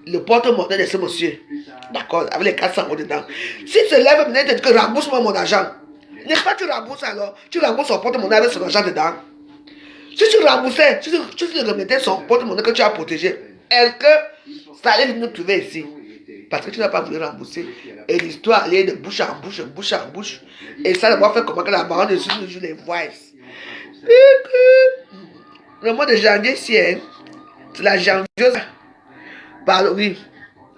D: le porte-monnaie de ce monsieur, d'accord, avec les 400 € dedans. Si se lève maintenant, il te dit que rembourse-moi mon argent. N'est-ce pas, tu rembourses alors? Tu rembourses son porte-monnaie avec son argent dedans. Si tu remboursais, si tu remettais son porte-monnaie que tu as protégé, est-ce que ça allait nous trouver ici? Parce que tu n'as pas voulu rembourser. Et l'histoire allait de bouche en bouche, bouche en bouche. Et ça va faire comment que la baronne de Suisse nous joue les voices. Le mois de janvier, si, hein, c'est la janvieuse. Pardon, oui.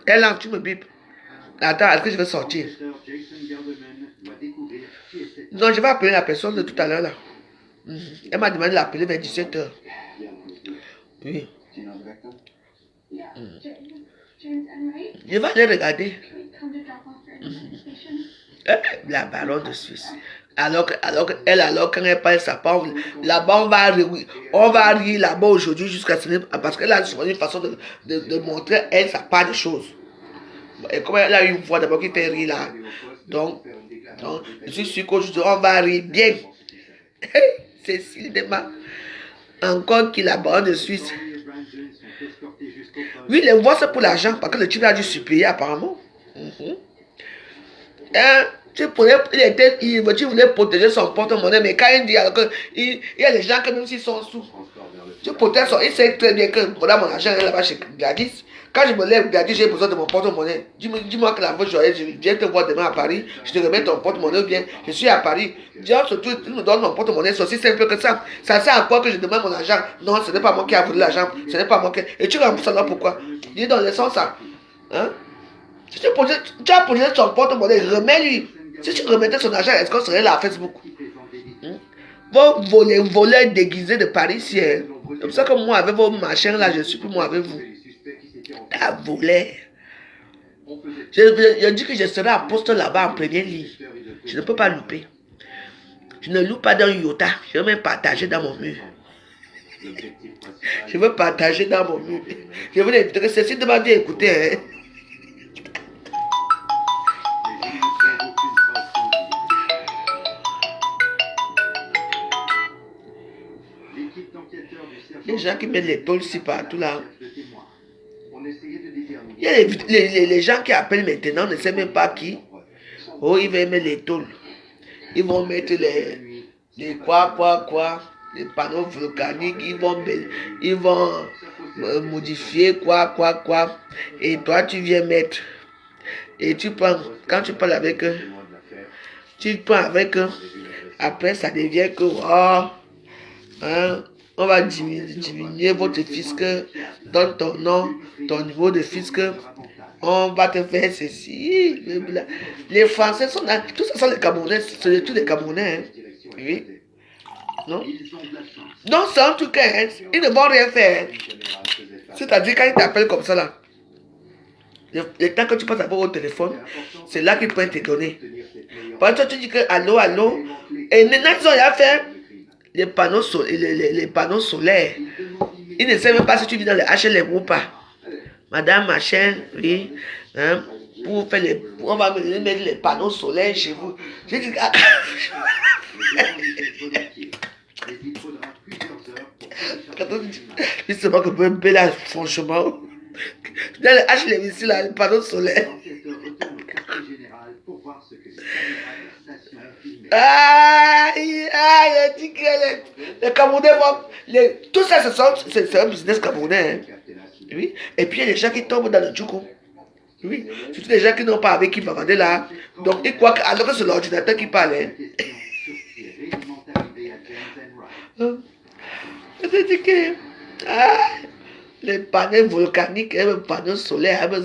D: Elle a, tu me bipes. Attends, est-ce que je vais sortir? Non, je vais appeler la personne de tout à l'heure là. Elle m'a demandé de l'appeler vers 17h. Oui. Je vais aller regarder. La baronne de Suisse. Alors quand elle parle sa parole, là-bas on va rire là-bas aujourd'hui jusqu'à ce parce qu'elle a une façon de montrer elle sa part de choses. Et comme elle a une voix d'abord qui fait rire là, donc je suis sûr qu'aujourd'hui on va rire bien. Cécile Dema, encore qui la baronne de Suisse. Oui, les voix c'est pour l'argent, parce que le type a dû supplier apparemment. Hein? Tu voulais protéger son porte-monnaie, mais quand il dit alors que il y a des gens que même s'ils sont sous, tu protèges son. Il sait très bien que voilà mon argent est là-bas chez Gladys. Quand je me lève, Gladys, j'ai besoin de mon porte-monnaie. Dis-moi que la fois je viens te voir demain à Paris, je te remets ton porte-monnaie ou bien je suis à Paris. Dis surtout, tu me donnes mon porte-monnaie, c'est aussi simple que ça. Ça sert à quoi que je demande mon argent? Non, ce n'est pas moi qui a volé l'argent, ce n'est pas moi qui. Et tu rembourses alors pourquoi? Dis donc, laissons ça. Hein? Si tu as posé son porte-monnaie, remets-lui. Si tu remettais son argent, est-ce qu'on serait là à Facebook? Vos voleurs déguisés de Paris, c'est comme ça que moi, avec vos machins là, je suis plus moi avec vous. T'as volé. Je dis que je serai à poste là-bas en première ligne. Je ne peux pas louper. Je ne loue pas dans iota. Je veux même partager dans mon mur. Je veux partager dans mon mur. Je veux les ceci de ma vie, écoutez. Hein. Les gens qui mettent les tôles ici partout là. Il y a les gens qui appellent maintenant, on ne sait même pas qui. Oh, ils vont mettre les tôles. Ils vont mettre les quoi. Les panneaux volcaniques. Ils vont modifier quoi. Et toi, tu viens mettre. Et tu prends, quand tu parles avec eux, après ça devient que, oh, hein, on va diminuer votre fisc dans ton nom, ton niveau de fisc. On va te faire ceci. Les Français sont là. Tout ça sont les Camerounais. C'est tous les Camerounais. Hein. Oui. Non? Non, c'est en tout cas. Hein. Ils ne vont rien faire. C'est-à-dire quand ils t'appellent comme ça là. Le temps que tu passes au téléphone, c'est là qu'ils prennent tes données. Par exemple, tu dis que allô. Et maintenant, ils ont rien fait. Les panneaux solaires. Ils ne savent même pas si tu vis dans les HLM ou pas. Madame, machin, oui. Hein, pour faire on va mettre les panneaux solaires chez vous. J'ai dit, c'est pas que je peux là, franchement. Dans les HLM ici, là, les panneaux solaires. Aïe, il dit que les Camerounais vont. Tout ça, c'est un business camerounais. Hein. Oui. Et puis il y a des gens qui tombent dans le djoukou. Oui. Surtout des gens qui n'ont pas avec qui vendre là. Donc ils croient que, alors que c'est l'ordinateur qui parle. Hein. Je dis que les panneaux volcaniques, les panneaux solaires,
G: Quelques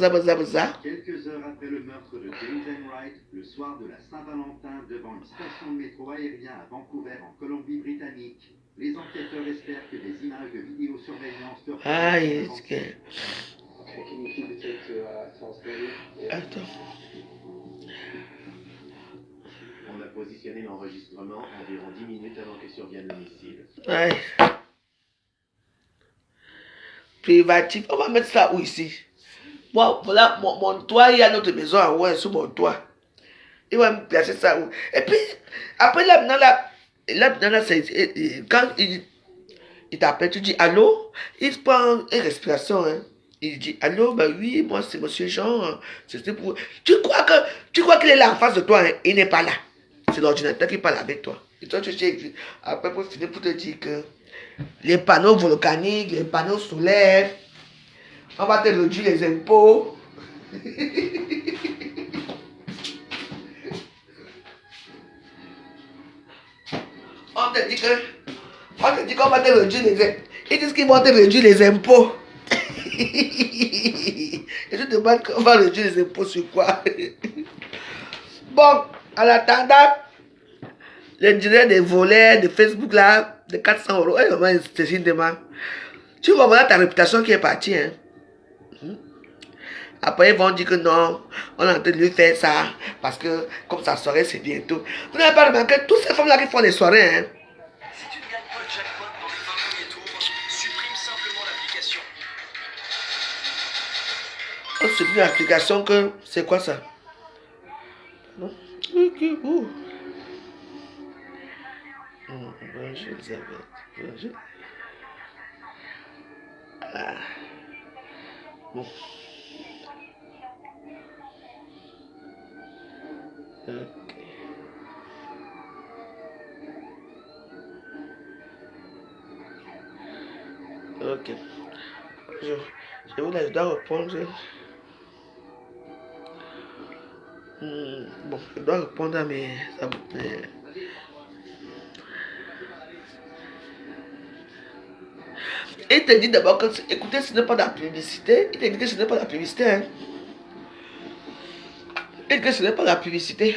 G: heures après le meurtre de James Enright, le soir de la Saint-Valentin, devant une station de métro aérien à Vancouver, en Colombie-Britannique, les enquêteurs espèrent que des images de vidéosurveillance peuvent...
D: Attends.
H: On a positionné l'enregistrement environ 10 minutes avant que survienne le missile.
D: Ouais. Privatif. On va mettre ça où ici? Bon, voilà, mon toit, il y a notre maison en haut, sur mon toit. Il va me placer ça où? Et puis, après, là, c'est quand il t'appelle, tu dis allô? Il se prend une respiration, hein. Il dit allô, ben oui, moi c'est monsieur Jean. C'était pour. Tu crois qu'il est là en face de toi, hein? Il n'est pas là. C'est l'ordinateur qui parle avec toi. Et toi, tu sais, après, pour finir, pour te dire que les panneaux volcaniques, les panneaux solaires, on va te réduire les impôts. On te dit qu'on va te réduire les impôts. Ils disent qu'ils vont te réduire les impôts. Et je te demande qu'on va réduire les impôts sur quoi? Bon, en attendant, le direct des volets de Facebook là, de 400 €, c'est une demande. Tu vois, voilà ta réputation qui est partie. Hein? Après, ils vont dire que non, on est en train de lui faire ça, parce que comme sa soirée, c'est bientôt. Vous n'avez pas remarqué, toutes ces femmes-là qui font des soirées, hein?
I: Si tu ne gagnes pas le jackpot dans les 20 premiers tours, supprime simplement l'application.
D: On supprime l'application que... C'est quoi ça? Bonjour, Elisabeth. Bonjour. Bon. Je dois répondre. Bon, je dois répondre à mes... Il te dit d'abord que, écoutez, ce n'est pas de la publicité. Il te dit que ce n'est pas de la publicité. Hein. Et que ce n'est pas la publicité.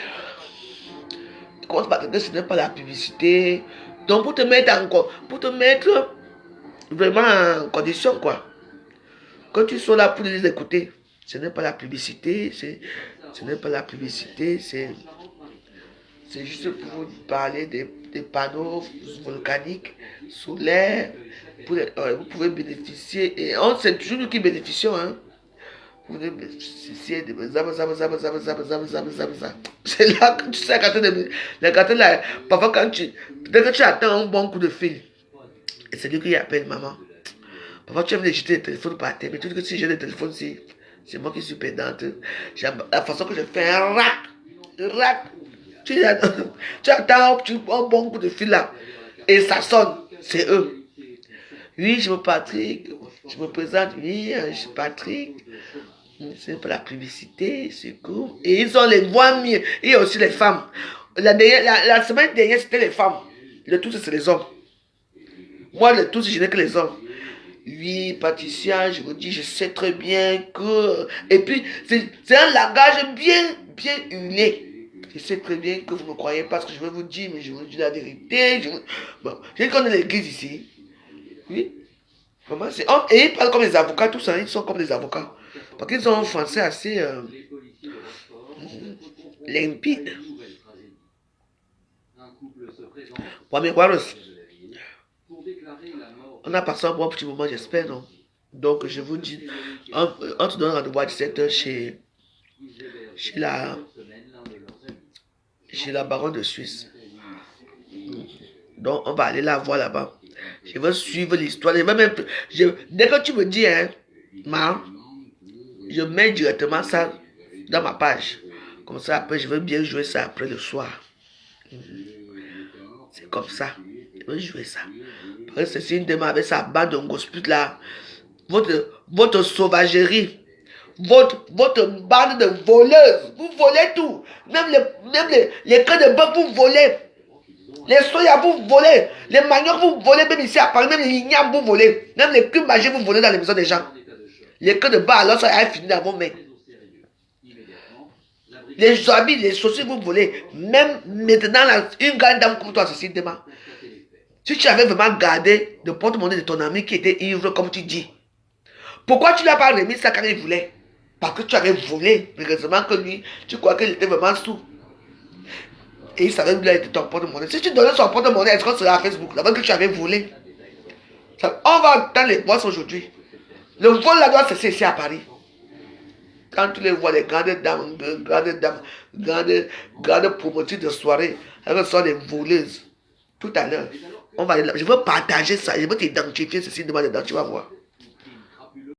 D: Il commence par dire que ce n'est pas la publicité. Donc pour te mettre vraiment en condition, quoi. Quand tu sois là pour les écouter, ce n'est pas la publicité. Ce n'est pas la publicité. C'est juste pour vous parler des panneaux volcaniques, solaires. Vous pouvez bénéficier. Et c'est toujours nous qui bénéficions. Hein. Vous pouvez bénéficier de... C'est là que tu sais parfois dès que tu attends un bon coup de fil, et c'est lui qui appelle maman. Parfois tu aimes les jeter le téléphone par terre, mais tu dis que si j'ai le téléphone, c'est moi qui suis pédante. La façon que je fais un rack. Tu attends un bon coup de fil là, et ça sonne, c'est eux. Oui, je me Patrick, je me présente, oui, je suis Patrick. C'est pas la publicité, c'est cool. Et ils ont les voix mieux. Et aussi les femmes. La semaine dernière, c'était les femmes. Le tout, c'est les hommes. Moi, le tout, je n'ai que les hommes. Oui, Patricia, je vous dis, je sais très bien que... Et puis, c'est un langage bien huilé. Je sais très bien que vous ne me croyez pas ce que je vais vous dire, mais je vous dis la vérité. Bon, je connais l'église ici. Oui. Comment c'est... Et ils parlent comme des avocats, tous ça, ils sont comme des avocats. Parce qu'ils ont un français assez limpide. Bon, mais on a passé un bon petit moment, j'espère, non? Donc, je vous dis, on te donne rendez-vous à 17h chez la baronne de Suisse. Donc, on va aller la voir là-bas. Je vais suivre l'histoire. Dès que tu me dis, hein, je mets directement ça dans ma page. Comme ça, après, je vais bien jouer ça après le soir. C'est comme ça. Je vais jouer ça. Parce que c'est une demande avec sa bande de gospel là. Votre sauvagerie. Votre bande de voleuses. Vous volez tout. Même les cœurs de bœuf, vous volez. Les soya, vous volez. Les maniocs, vous volez. Même ici à Paris, même les ignames, vous volez. Même les cubes magiques, vous volez dans les maisons des gens. Les queues de bas, alors ça a fini dans vos mains. Les habits, les saucisses, vous volez. Même maintenant, une grande dame comme toi, ceci demain. Si tu avais vraiment gardé le porte-monnaie de ton ami qui était ivre, comme tu dis, pourquoi tu ne l'as pas remis ça quand il voulait? Parce que tu avais volé. Heureusement que lui, tu crois qu'il était vraiment sous. Et il savait qu'il était ton porte-monnaie. Si tu donnais son porte-monnaie, est-ce qu'on serait à Facebook? Là-bas que tu avais volé. On va dans les boîtes aujourd'hui. Le vol là doit cesser ici à Paris. Quand tu les vois, les grandes promotrices de soirée, elles sont des voleuses. Tout à l'heure, je veux partager ça, je veux t'identifier ceci devant dedans, tu vas voir.